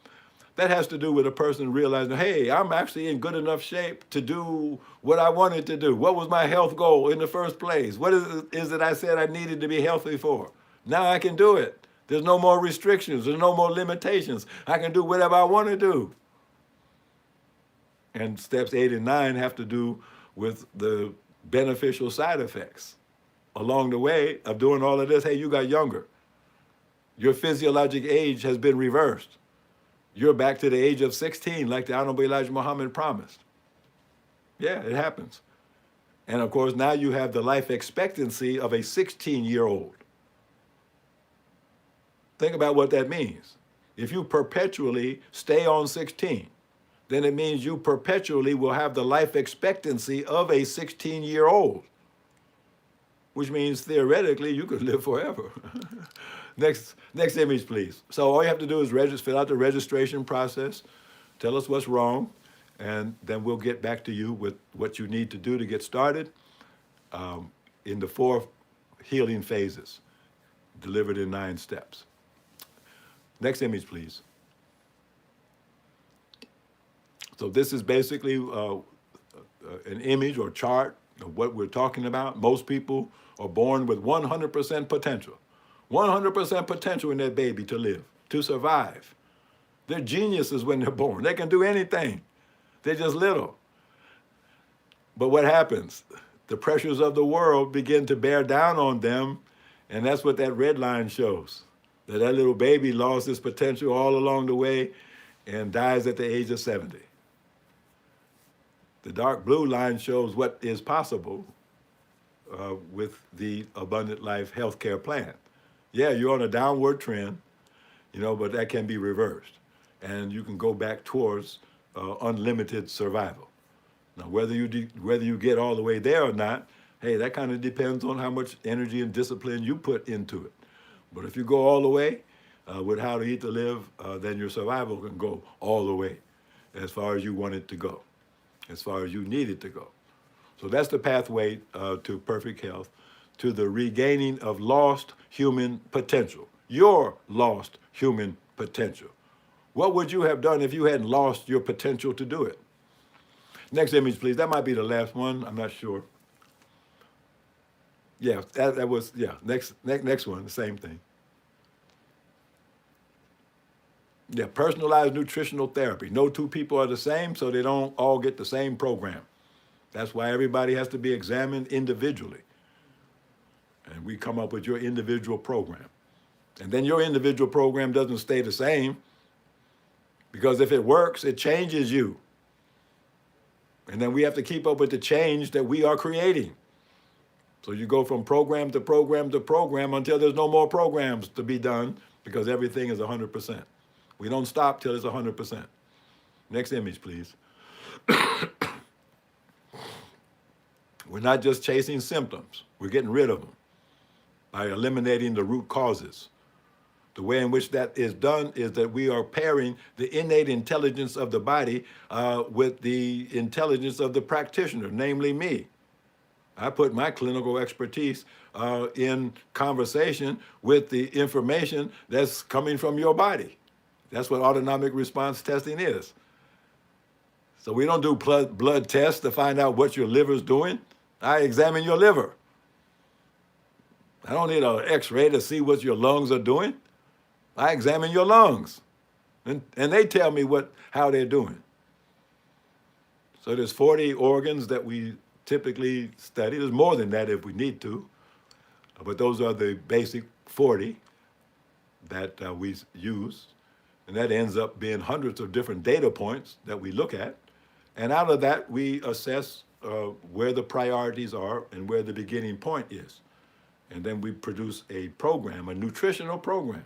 that has to do with a person realizing, hey, I'm actually in good enough shape to do what I wanted to do. What was my health goal in the first place? What is it I said I needed to be healthy for? Now I can do it. There's no more restrictions. There's no more limitations. I can do whatever I want to do. And steps 8 and 9 have to do with the beneficial side effects along the way of doing all of this. Hey, you got younger. Your physiologic age has been reversed. You're back to the age of 16, like the Honorable Elijah Muhammad promised. Yeah, it happens. And of course, now you have the life expectancy of a 16-year-old. Think about what that means. If you perpetually stay on 16, then it means you perpetually will have the life expectancy of a 16-year-old, which means theoretically you could live forever. Next image, please. So all you have to do is fill out the registration process, tell us what's wrong, and then we'll get back to you with what you need to do to get started in the 4 healing phases, delivered in 9 steps. Next image, please. So this is basically an image or chart of what we're talking about. Most people are born with 100% potential. 100% potential in that baby to live, to survive. They're geniuses when they're born. They can do anything. They're just little. But what happens? The pressures of the world begin to bear down on them, and that's what that red line shows. That little baby lost his potential all along the way and dies at the age of 70. The dark blue line shows what is possible with the Abundant Life Healthcare Plan. Yeah, you're on a downward trend, but that can be reversed. And you can go back towards unlimited survival. Now, whether you get all the way there or not, hey, that kind of depends on how much energy and discipline you put into it. But if you go all the way with How to Eat to Live, then your survival can go all the way as far as you want it to go, as far as you need it to go. So that's the pathway to perfect health, to the regaining of lost human potential, your lost human potential. What would you have done if you hadn't lost your potential to do it? Next image, please. That might be the last one. I'm not sure. Yeah, that was, yeah. Next one, the same thing. Yeah, personalized nutritional therapy. No 2 people are the same, so they don't all get the same program. That's why everybody has to be examined individually. And we come up with your individual program. And then your individual program doesn't stay the same, because if it works, it changes you. And then we have to keep up with the change that we are creating. So you go from program to program to program until there's no more programs to be done, because everything is 100%. We don't stop till it's 100%. Next image, please. We're not just chasing symptoms. We're getting rid of them by eliminating the root causes. The way in which that is done is that we are pairing the innate intelligence of the body with the intelligence of the practitioner, namely me. I put my clinical expertise in conversation with the information that's coming from your body. That's what autonomic response testing is. So we don't do blood tests to find out what your liver's doing. I examine your liver. I don't need an x-ray to see what your lungs are doing. I examine your lungs. And they tell me how they're doing. So there's 40 organs that we typically study. There's more than that if we need to. But those are the basic 40 that we use. And that ends up being hundreds of different data points that we look at. And out of that, we assess where the priorities are and where the beginning point is. And then we produce a program, a nutritional program.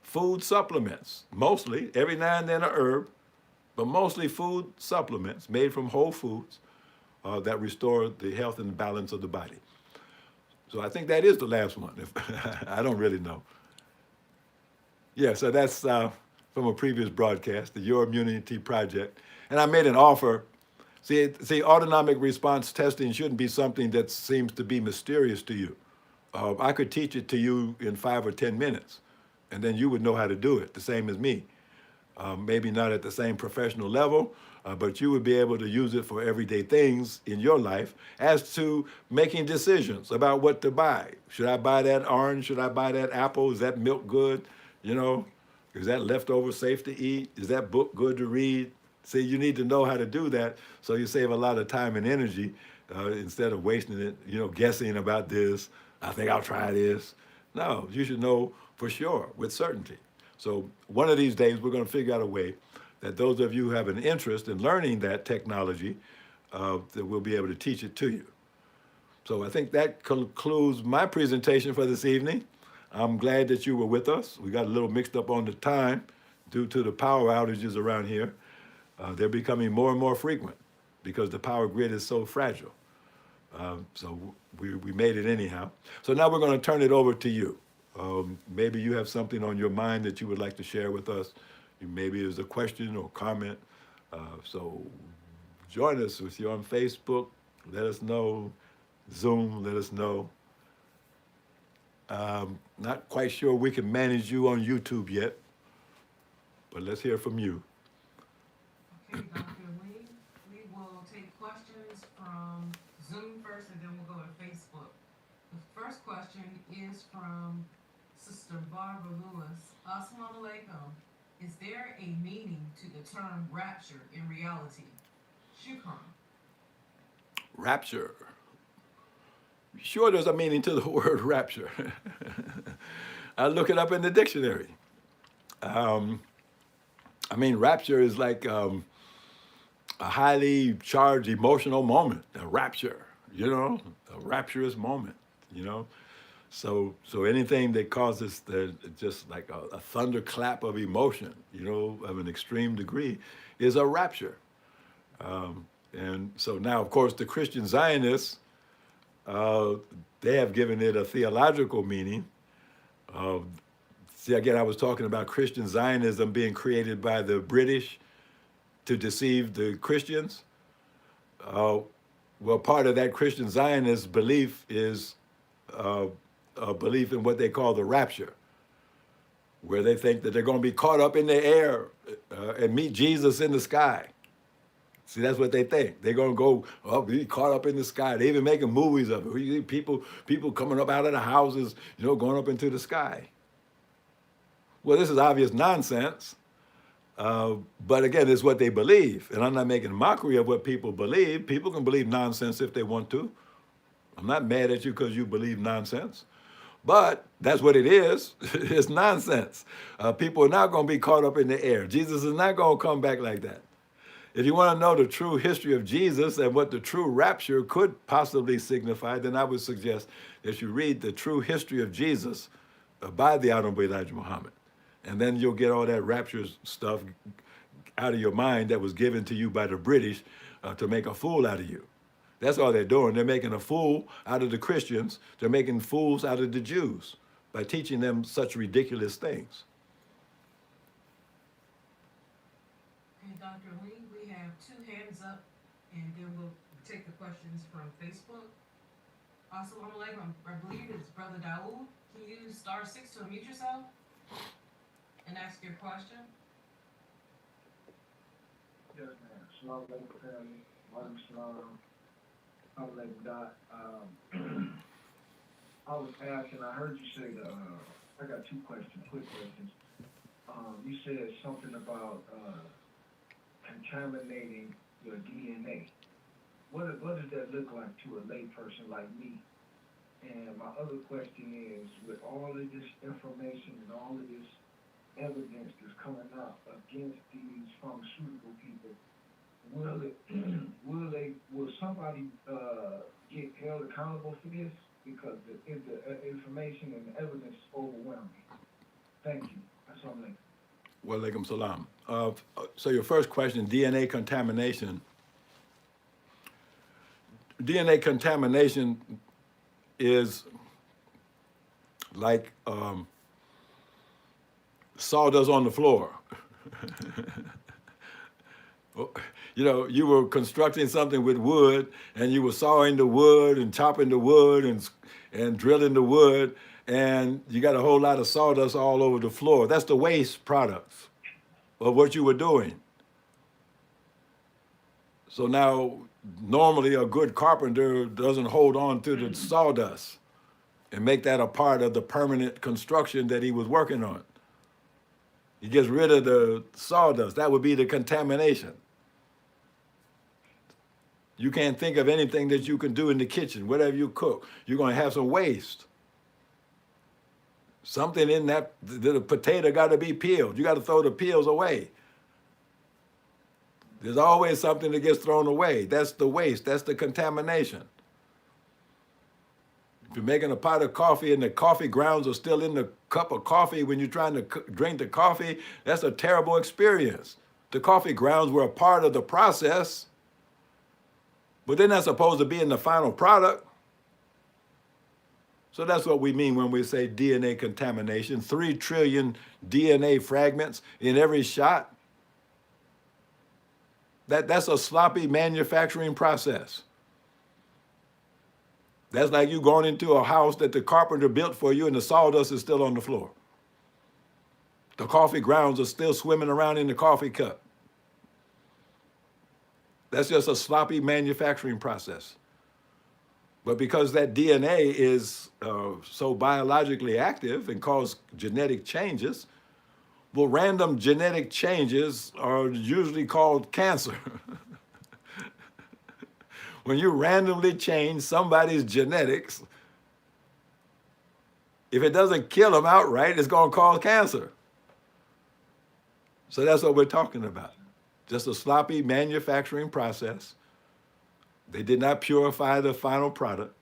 Food supplements, mostly, every now and then a herb, but mostly food supplements made from whole foods that restore the health and balance of the body. So I think that is the last one. I don't really know. Yeah, so that's from a previous broadcast, the Your Immunity Project. And I made an offer. See, autonomic response testing shouldn't be something that seems to be mysterious to you. I could teach it to you in 5 or 10 minutes, and then you would know how to do it, the same as me. Maybe not at the same professional level, but you would be able to use it for everyday things in your life as to making decisions about what to buy. Should I buy that orange? Should I buy that apple? Is that milk good? You know, is that leftover safe to eat? Is that book good to read? See, you need to know how to do that so you save a lot of time and energy instead of wasting it, guessing about this. I think I'll try this. No, you should know for sure, with certainty. So one of these days, we're going to figure out a way that those of you who have an interest in learning that technology, that we'll be able to teach it to you. So I think that concludes my presentation for this evening. I'm glad that you were with us. We got a little mixed up on the time due to the power outages around here. They're becoming more and more frequent because the power grid is so fragile. So we made it anyhow. So now we're going to turn it over to you. Maybe you have something on your mind that you would like to share with us. Maybe there's a question or comment. So join us. If you're on Facebook, let us know. Zoom, let us know. Not quite sure we can manage you on YouTube yet, but let's hear from you. Okay, Dr. Lee, we will take questions from Zoom first, and then we'll go to Facebook. The first question is from Sister Barbara Lewis. Assalamu alaikum. Is there a meaning to the term rapture in reality? Shukran. Rapture. Sure, there's a meaning to the word rapture. I'll look it up in the dictionary. Rapture is like a highly charged emotional moment, a rapture, a rapturous moment, So anything that causes just like a thunderclap of emotion, of an extreme degree, is a rapture. And so now, of course, the Christian Zionists, they have given it a theological meaning. See, again, I was talking about Christian Zionism being created by the British to deceive the Christians. Well, part of that Christian Zionist belief is a belief in what they call the rapture, where they think that they're going to be caught up in the air and meet Jesus in the sky. See, that's what they think. They're going to go be caught up in the sky. They're even making movies of it. You see people coming up out of the houses, going up into the sky. Well, this is obvious nonsense. But again, it's what they believe. And I'm not making a mockery of what people believe. People can believe nonsense if they want to. I'm not mad at you because you believe nonsense. But that's what it is. It's nonsense. People are not going to be caught up in the air. Jesus is not going to come back like that. If you want to know the true history of Jesus and what the true rapture could possibly signify, then I would suggest that you read the true history of Jesus by the Honorable Elijah Muhammad. And then you'll get all that rapture stuff out of your mind that was given to you by the British to make a fool out of you. That's all they're doing. They're making a fool out of the Christians. They're making fools out of the Jews by teaching them such ridiculous things. Okay, Dr. Lee, we have 2 hands up, and then we'll take the questions from Facebook. Assalamu alaikum. I believe it's Brother Dawood. Can you use *6 to unmute yourself and ask your question? Yes, ma'am. Salam alaikum, family. Walaikum salam. Alaikum dot. I was asking, I heard you say I got two questions, quick questions. You said something about contaminating your DNA. What does that look like to a layperson like me? And my other question is, with all of this information and all of this evidence that's coming out against these pharmaceutical people, will somebody get held accountable for this? Because the information and the evidence is overwhelming. Thank you. That's all I'm saying. Walaikum salam. So your first question, DNA contamination. DNA contamination is like sawdust on the floor. You know, you were constructing something with wood, and you were sawing the wood and chopping the wood and drilling the wood, and you got a whole lot of sawdust all over the floor. That's the waste products of what you were doing. So now, normally a good carpenter doesn't hold on to the sawdust and make that a part of the permanent construction that he was working on. He gets rid of the sawdust. That would be the contamination. You can't think of anything that you can do in the kitchen. Whatever you cook, you're going to have some waste. Something in that, the potato got to be peeled. You got to throw the peels away. There's always something that gets thrown away. That's the waste. That's the contamination. If you're making a pot of coffee and the coffee grounds are still in the cup of coffee when you're trying to drink the coffee, that's a terrible experience. The coffee grounds were a part of the process, but they're not supposed to be in the final product. So that's what we mean when we say DNA contamination. 3 trillion DNA fragments in every shot. That's a sloppy manufacturing process. That's like you going into a house that the carpenter built for you and the sawdust is still on the floor. The coffee grounds are still swimming around in the coffee cup. That's just a sloppy manufacturing process. But because that DNA is so biologically active and cause genetic changes, well, random genetic changes are usually called cancer. When you randomly change somebody's genetics, if it doesn't kill them outright, it's going to cause cancer. So that's what we're talking about. Just a sloppy manufacturing process. They did not purify the final product.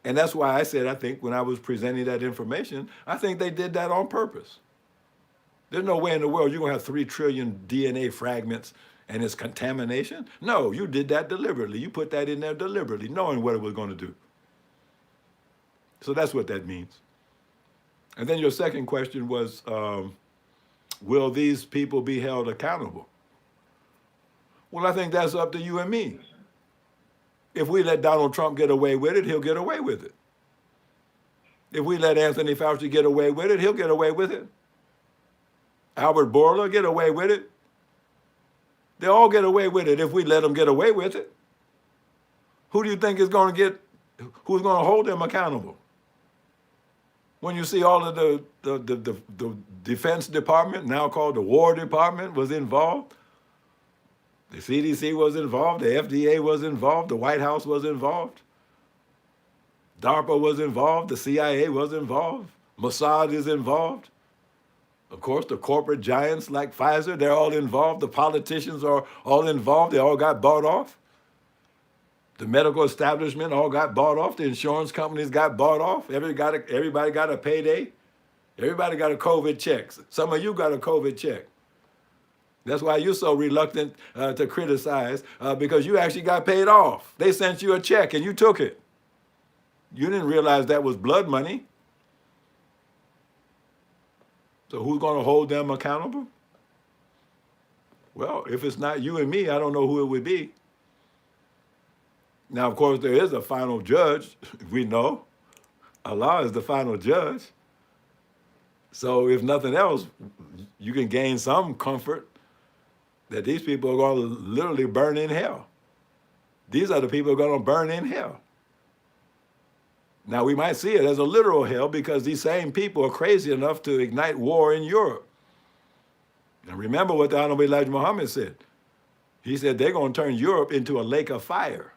And that's why I said, I think when I was presenting that information, I think they did that on purpose. There's no way in the world you're going to have 3 trillion DNA fragments and it's contamination. No, you did that deliberately. You put that in there deliberately, knowing what it was going to do. So that's what that means. And then your second question was, will these people be held accountable? Well, I think that's up to you and me. If we let Donald Trump get away with it, he'll get away with it. If we let Anthony Fauci get away with it, he'll get away with it. Albert Bourla get away with it. They all get away with it if we let them get away with it. Who do you think is going to who's going to hold them accountable? When you see all of the Defense Department, now called the War Department, was involved, the CDC was involved, the FDA was involved, the White House was involved, DARPA was involved, the CIA was involved, Mossad is involved. Of course, the corporate giants like Pfizer, they're all involved. The politicians are all involved. They all got bought off. The medical establishment all got bought off. The insurance companies got bought off. Everybody got a payday. Everybody got a COVID check. Some of you got a COVID check. That's why you're so reluctant to criticize, because you actually got paid off. They sent you a check and you took it. You didn't realize that was blood money. So who's going to hold them accountable? Well, if it's not you and me, I don't know who it would be. Now, of course, there is a final judge. We know Allah is the final judge. So, if nothing else, you can gain some comfort that these people are going to literally burn in hell. These are the people who are going to burn in hell. Now, we might see it as a literal hell because these same people are crazy enough to ignite war in Europe. And remember what the Honorable Elijah Muhammad said. He said they're going to turn Europe into a lake of fire.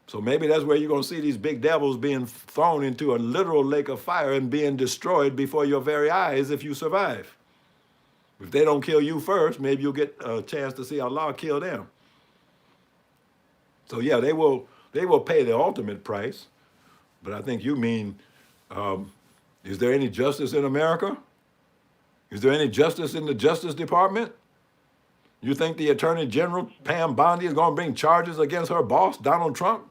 So maybe that's where you're going to see these big devils being thrown into a literal lake of fire and being destroyed before your very eyes if you survive. If they don't kill you first, maybe you'll get a chance to see Allah kill them. So yeah, they will pay the ultimate price. But I think you mean, is there any justice in America? Is there any justice in the Justice Department? You think the Attorney General, Pam Bondi, is going to bring charges against her boss, Donald Trump?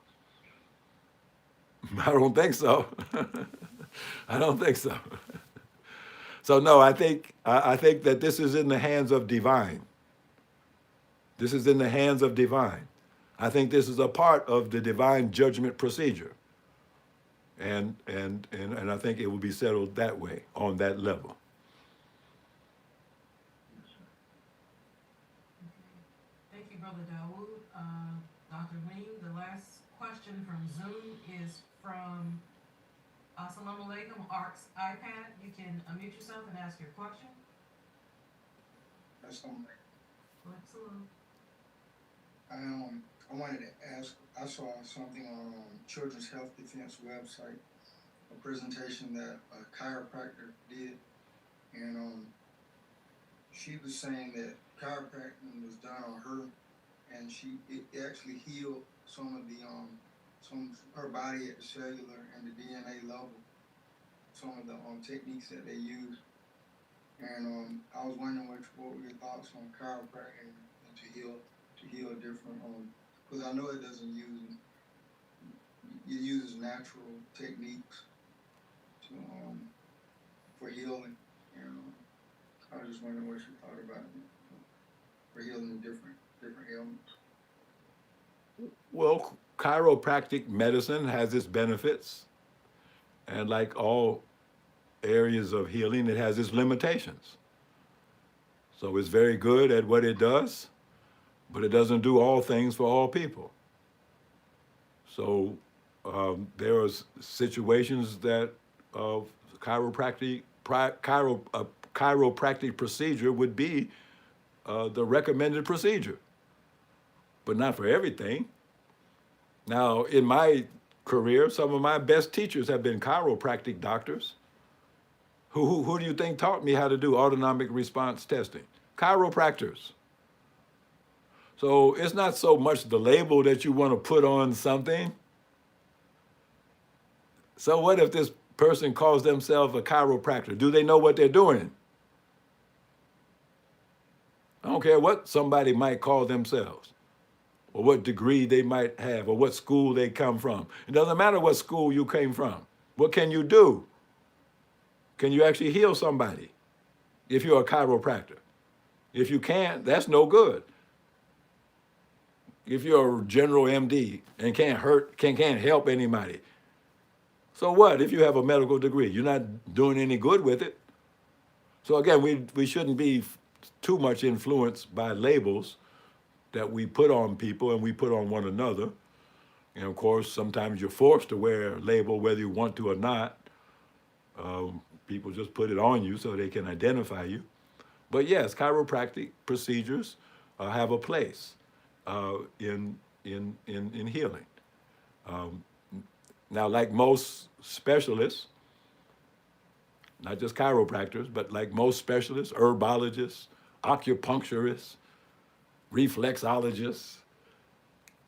I don't think so. I don't think so. So no, I think that this is in the hands of divine. This is in the hands of divine. I think this is a part of the divine judgment procedure. And I think it will be settled that way, on that level. Thank you, Brother Dawood. Dr. Lean, the last question from Zoom is from Assalamu alaikum, ARC's iPad. You can unmute yourself and ask your question. Excellent. Excellent. I wanted to ask, I saw something on Children's Health Defense website, a presentation that a chiropractor did, and she was saying that chiropractic was done on her, and it actually healed some of her body at the cellular and the DNA level, some of the techniques that they use. And I was wondering what were your thoughts on chiropractic and to heal different, because I know it doesn't it uses natural techniques for healing. And I was just wondering what you thought about it for healing different ailments. Well, chiropractic medicine has its benefits, and like all areas of healing, it has its limitations. So it's very good at what it does, but it doesn't do all things for all people. So there are situations that chiropractic procedure would be the recommended procedure, but not for everything. Now, in my career, some of my best teachers have been chiropractic doctors. Who do you think taught me how to do autonomic response testing? Chiropractors. So it's not so much the label that you want to put on something. So what if this person calls themselves a chiropractor? Do they know what they're doing? I don't care what somebody might call themselves, or what degree they might have, or what school they come from. It doesn't matter what school you came from. What can you do? Can you actually heal somebody if you're a chiropractor? If you can't, that's no good. If you're a general MD and can't help anybody, so what if you have a medical degree? You're not doing any good with it. So again, we shouldn't be too much influenced by labels that we put on people and we put on one another. And of course, sometimes you're forced to wear a label whether you want to or not. People just put it on you so they can identify you. But yes, chiropractic procedures have a place in healing. Now, like most specialists, not just chiropractors, but like most specialists, herbologists, acupuncturists, reflexologists,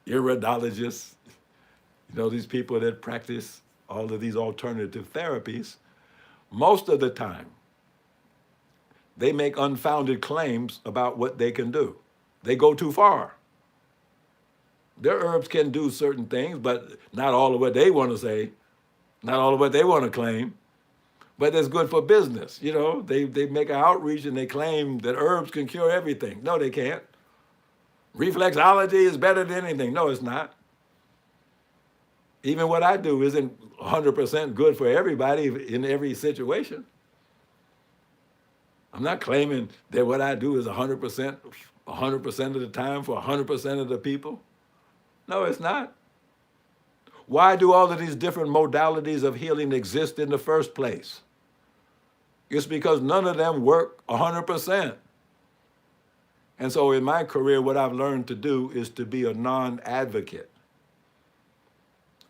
iridologists, these people that practice all of these alternative therapies, most of the time, they make unfounded claims about what they can do. They go too far. Their herbs can do certain things, but not all of what they want to say, not all of what they want to claim. But it's good for business. They make an outreach and they claim that herbs can cure everything. No, they can't. Reflexology is better than anything. No, it's not. Even what I do isn't 100% good for everybody in every situation. I'm not claiming that what I do is 100% of the time for 100% of the people. No, it's not. Why do all of these different modalities of healing exist in the first place? It's because none of them work 100%. And so in my career, what I've learned to do is to be a non-advocate.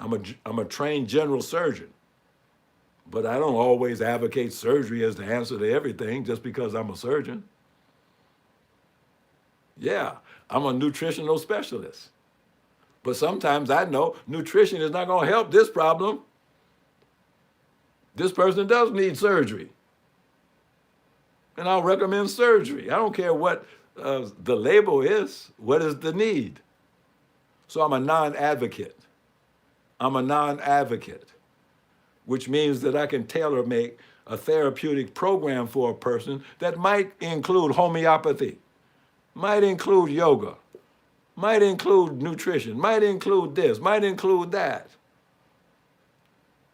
I'm a trained general surgeon, but I don't always advocate surgery as the answer to everything just because I'm a surgeon. Yeah, I'm a nutritional specialist. But sometimes I know nutrition is not going to help this problem. This person does need surgery. And I'll recommend surgery. I don't care what the label is. What is the need? So I'm a non-advocate. I'm a non-advocate, which means that I can tailor make a therapeutic program for a person that might include homeopathy, might include yoga, might include nutrition, might include this, might include that.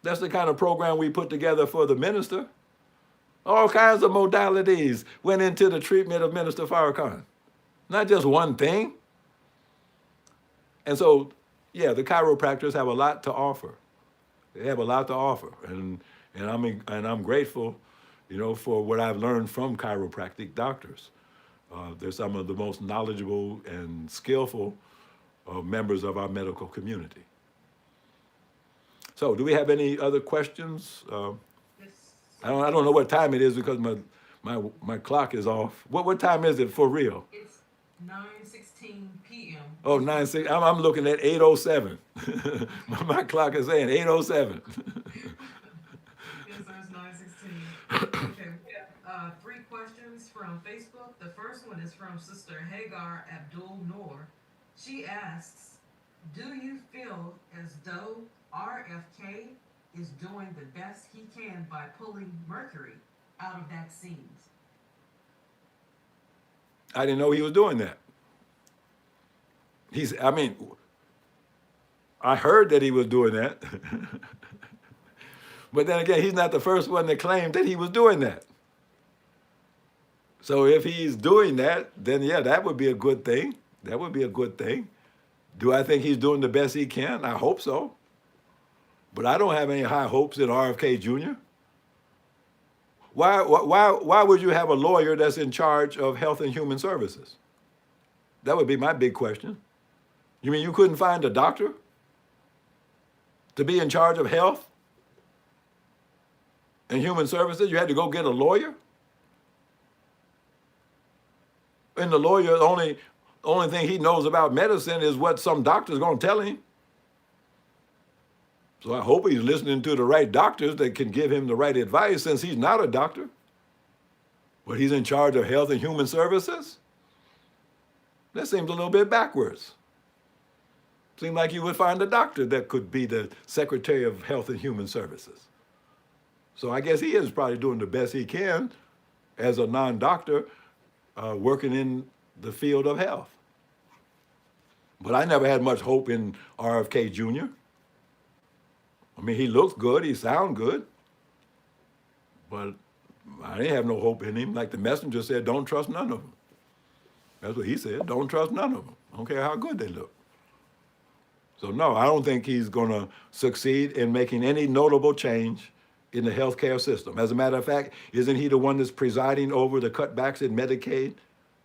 That's the kind of program we put together for the minister. All kinds of modalities went into the treatment of Minister Farrakhan. Not just one thing. And so, yeah, the chiropractors have a lot to offer. They have a lot to offer. And I'm grateful, for what I've learned from chiropractic doctors. They're some of the most knowledgeable and skillful members of our medical community. So do we have any other questions? Yes. I don't know what time it is because my clock is off. What time is it for real? It's 9:16 p.m. Oh, 9:06. I'm looking at 8:07. My clock is saying 8:07. Yes, sir, it's 9:16. Okay, we have 3 questions from Facebook. The first one is from Sister Hagar Abdul Noor. She asks, do you feel as though RFK is doing the best he can by pulling mercury out of vaccines? I didn't know he was doing that. I heard that he was doing that. But then again, he's not the first one to claim that he was doing that. So if he's doing that, then yeah, that would be a good thing. That would be a good thing. Do I think he's doing the best he can? I hope so. But I don't have any high hopes in RFK Jr. Why would you have a lawyer that's in charge of Health and Human Services? That would be my big question. You mean you couldn't find a doctor to be in charge of health and human services? You had to go get a lawyer? And the lawyer, the only thing he knows about medicine is what some doctor's going to tell him. So I hope he's listening to the right doctors that can give him the right advice since he's not a doctor. But he's in charge of Health and Human Services? That seems a little bit backwards. Seems like you would find a doctor that could be the Secretary of Health and Human Services. So I guess he is probably doing the best he can as a non-doctor working in the field of health. But I never had much hope in RFK Jr. I mean, he looks good, he sounds good, but I didn't have no hope in him. Like the messenger said, don't trust none of them. That's what he said, don't trust none of them. I don't care how good they look. So no, I don't think he's gonna succeed in making any notable change in the healthcare system. As a matter of fact, isn't he the one that's presiding over the cutbacks in Medicaid,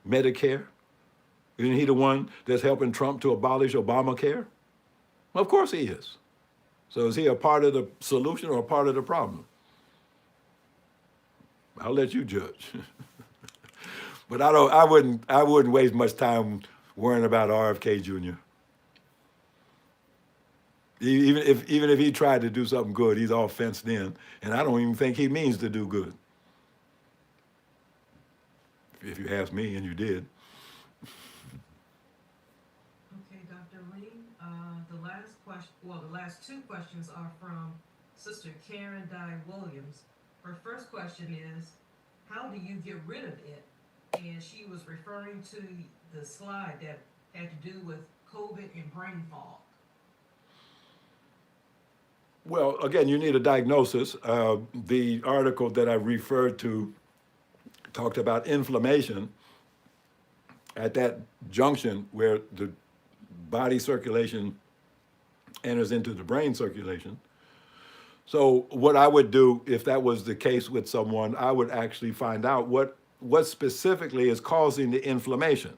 Medicare? Isn't he the one that's helping Trump to abolish Obamacare? Well, of course he is. So is he a part of the solution or a part of the problem? I'll let you judge. But I wouldn't waste much time worrying about RFK Jr. Even if he tried to do something good, he's all fenced in, and I don't even think he means to do good. If you ask me, and you did. Okay, Dr. Lee, the last 2 questions are from Sister Karen Dye Williams. Her first question is, how do you get rid of it? And she was referring to the slide that had to do with COVID and brain fog. Well, again, you need a diagnosis. The article that I referred to talked about inflammation at that junction where the body circulation enters into the brain circulation. So what I would do if that was the case with someone, I would actually find out what specifically is causing the inflammation.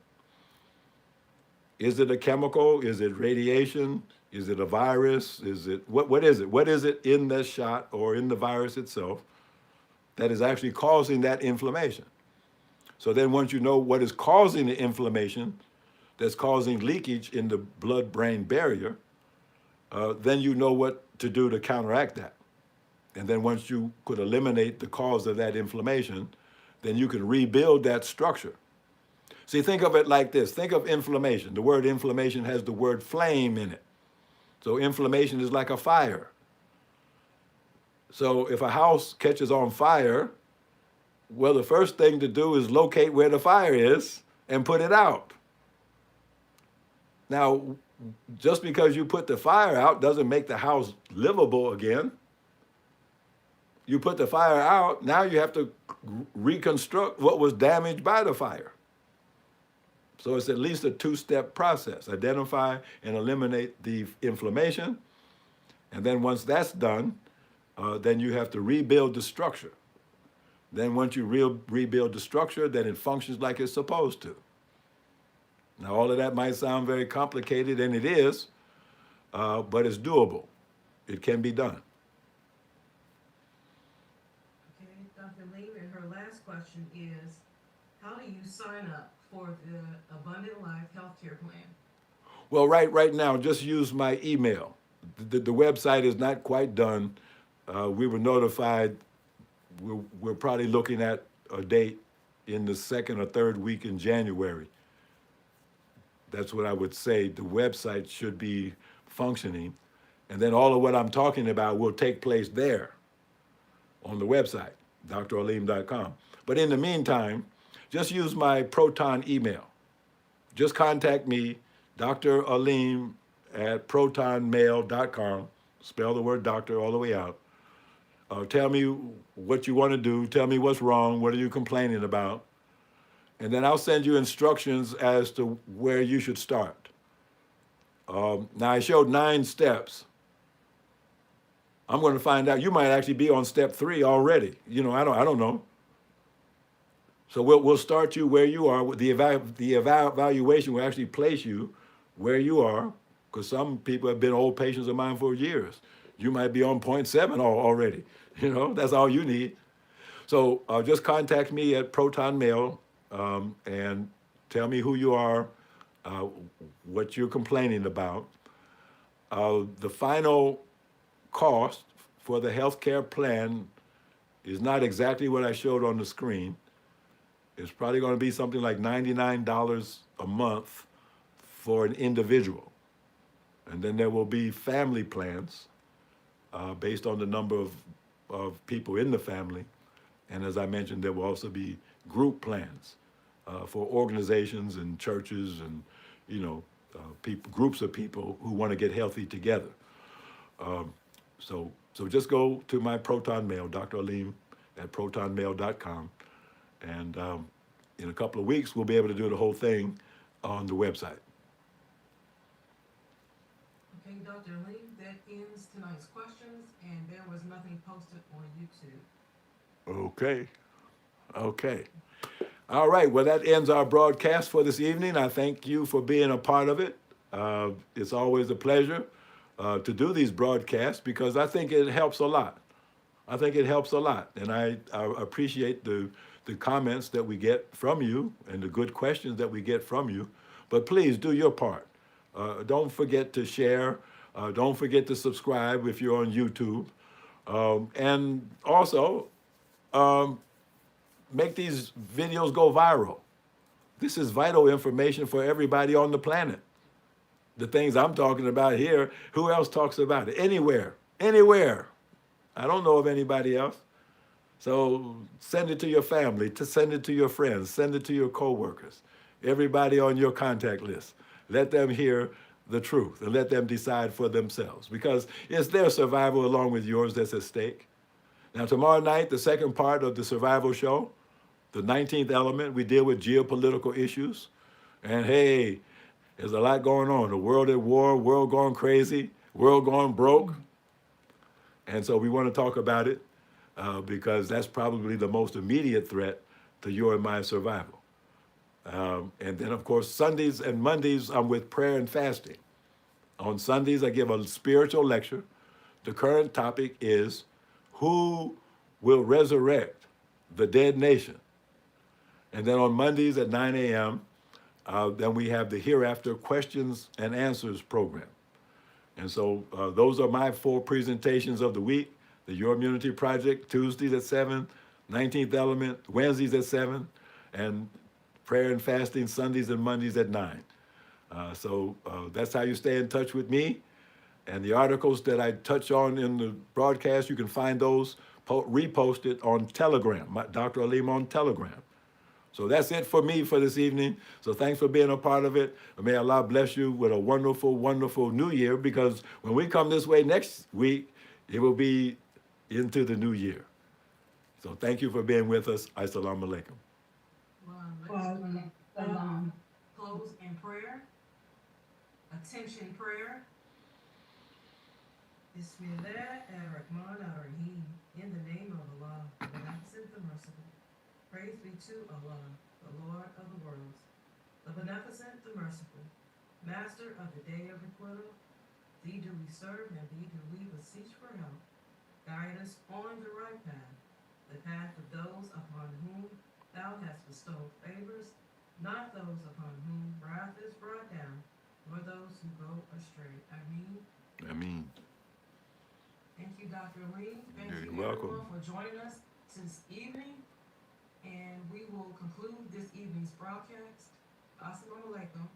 Is it a chemical? Is it radiation? Is it a virus? Is it what is it? What is it in the shot or in the virus itself that is actually causing that inflammation? So then once you know what is causing the inflammation that's causing leakage in the blood-brain barrier, then you know what to do to counteract that. And then once you could eliminate the cause of that inflammation, then you can rebuild that structure. See, think of it like this. Think of inflammation. The word inflammation has the word flame in it. So inflammation is like a fire. So if a house catches on fire, well, the first thing to do is locate where the fire is and put it out. Now, just because you put the fire out doesn't make the house livable again. You put the fire out, now you have to reconstruct what was damaged by the fire. So it's at least a two-step process. Identify and eliminate the inflammation. And then once that's done, then you have to rebuild the structure. Then once you rebuild the structure, then it functions like it's supposed to. Now, all of that might sound very complicated, and it is, but it's doable. It can be done. Okay, Dr. Lee, and her last question is, how do you sign up for the Abundant Life Healthcare Plan? Well, right now, just use my email. The website is not quite done. We were notified. We're probably looking at a date in the second or third week in January. That's what I would say. The website should be functioning. And then all of what I'm talking about will take place there on the website, dralim.com. But in the meantime, just use my Proton email. Just contact me, Dr. Alim at protonmail.com. Spell the word doctor all the way out. Tell me what you want to do. Tell me what's wrong. What are you complaining about? And then I'll send you instructions as to where you should start. Now, I showed 9 steps. I'm going to find out. You might actually be on step 3 already. You know, I don't know. So we'll start you where you are. The evaluation will actually place you where you are, because some people have been old patients of mine for years. You might be on 0.7 already. You know, that's all you need. So just contact me at Proton Mail and tell me who you are, what you're complaining about. The final cost for the healthcare plan is not exactly what I showed on the screen. It's probably going to be something like $99 a month for an individual. And then there will be family plans based on the number of people in the family. And as I mentioned, there will also be group plans for organizations and churches and, you know, groups of people who want to get healthy together. So just go to my Proton Mail, Dr. Alim at protonmail.com. And in a couple of weeks, we'll be able to do the whole thing on the website. Okay, Dr. Lee, that ends tonight's questions, and there was nothing posted on YouTube. Okay. All right, well, that ends our broadcast for this evening. I thank you for being a part of it. It's always a pleasure to do these broadcasts because I think it helps a lot. And I appreciate the comments that we get from you and the good questions that we get from you. But please do your part. Don't forget to share. Don't forget to subscribe if you're on YouTube. And also, make these videos go viral. This is vital information for everybody on the planet. The things I'm talking about here, who else talks about it? Anywhere. I don't know of anybody else. So send it to your family, send it to your friends, send it to your coworkers, everybody on your contact list. Let them hear the truth and let them decide for themselves, because it's their survival along with yours that's at stake. Now, tomorrow night, the second part of the survival show, the 19th element, we deal with geopolitical issues. And hey, there's a lot going on. The world at war, world going crazy, world going broke. And so we want to talk about it because that's probably the most immediate threat to your and my survival. And then, of course, Sundays and Mondays, I'm with prayer and fasting. On Sundays, I give a spiritual lecture. The current topic is who will resurrect the dead nation? And then on Mondays at 9 a.m., then we have the Hereafter Questions and Answers program. And so those are my 4 presentations of the week. The Your Immunity Project, Tuesdays at 7, 19th Element, Wednesdays at 7, and prayer and fasting Sundays and Mondays at 9. So that's how you stay in touch with me. And the articles that I touch on in the broadcast, you can find those reposted on Telegram, Dr. Alim on Telegram. So that's it for me for this evening. So thanks for being a part of it. May Allah bless you with a wonderful, wonderful new year, because when we come this way next week, it will be into the new year. So thank you for being with us. Assalamu alaikum. Close in prayer. Attention prayer. Bismillah ar-Rahman ar-Rahim. In the name of Allah, the Beneficent, the Merciful. Praise be to Allah, the Lord of the worlds, the Beneficent, the Merciful, Master of the day of requital. Thee do we serve, and thee do we beseech for help. Guide us on the right path, the path of those upon whom thou hast bestowed favors, not those upon whom wrath is brought down, nor those who go astray. Ameen. Ameen. Thank you, Dr. Lee. Thank You're you, welcome. everyone, for joining us this evening. And we will conclude this evening's broadcast. Assalamu alaikum.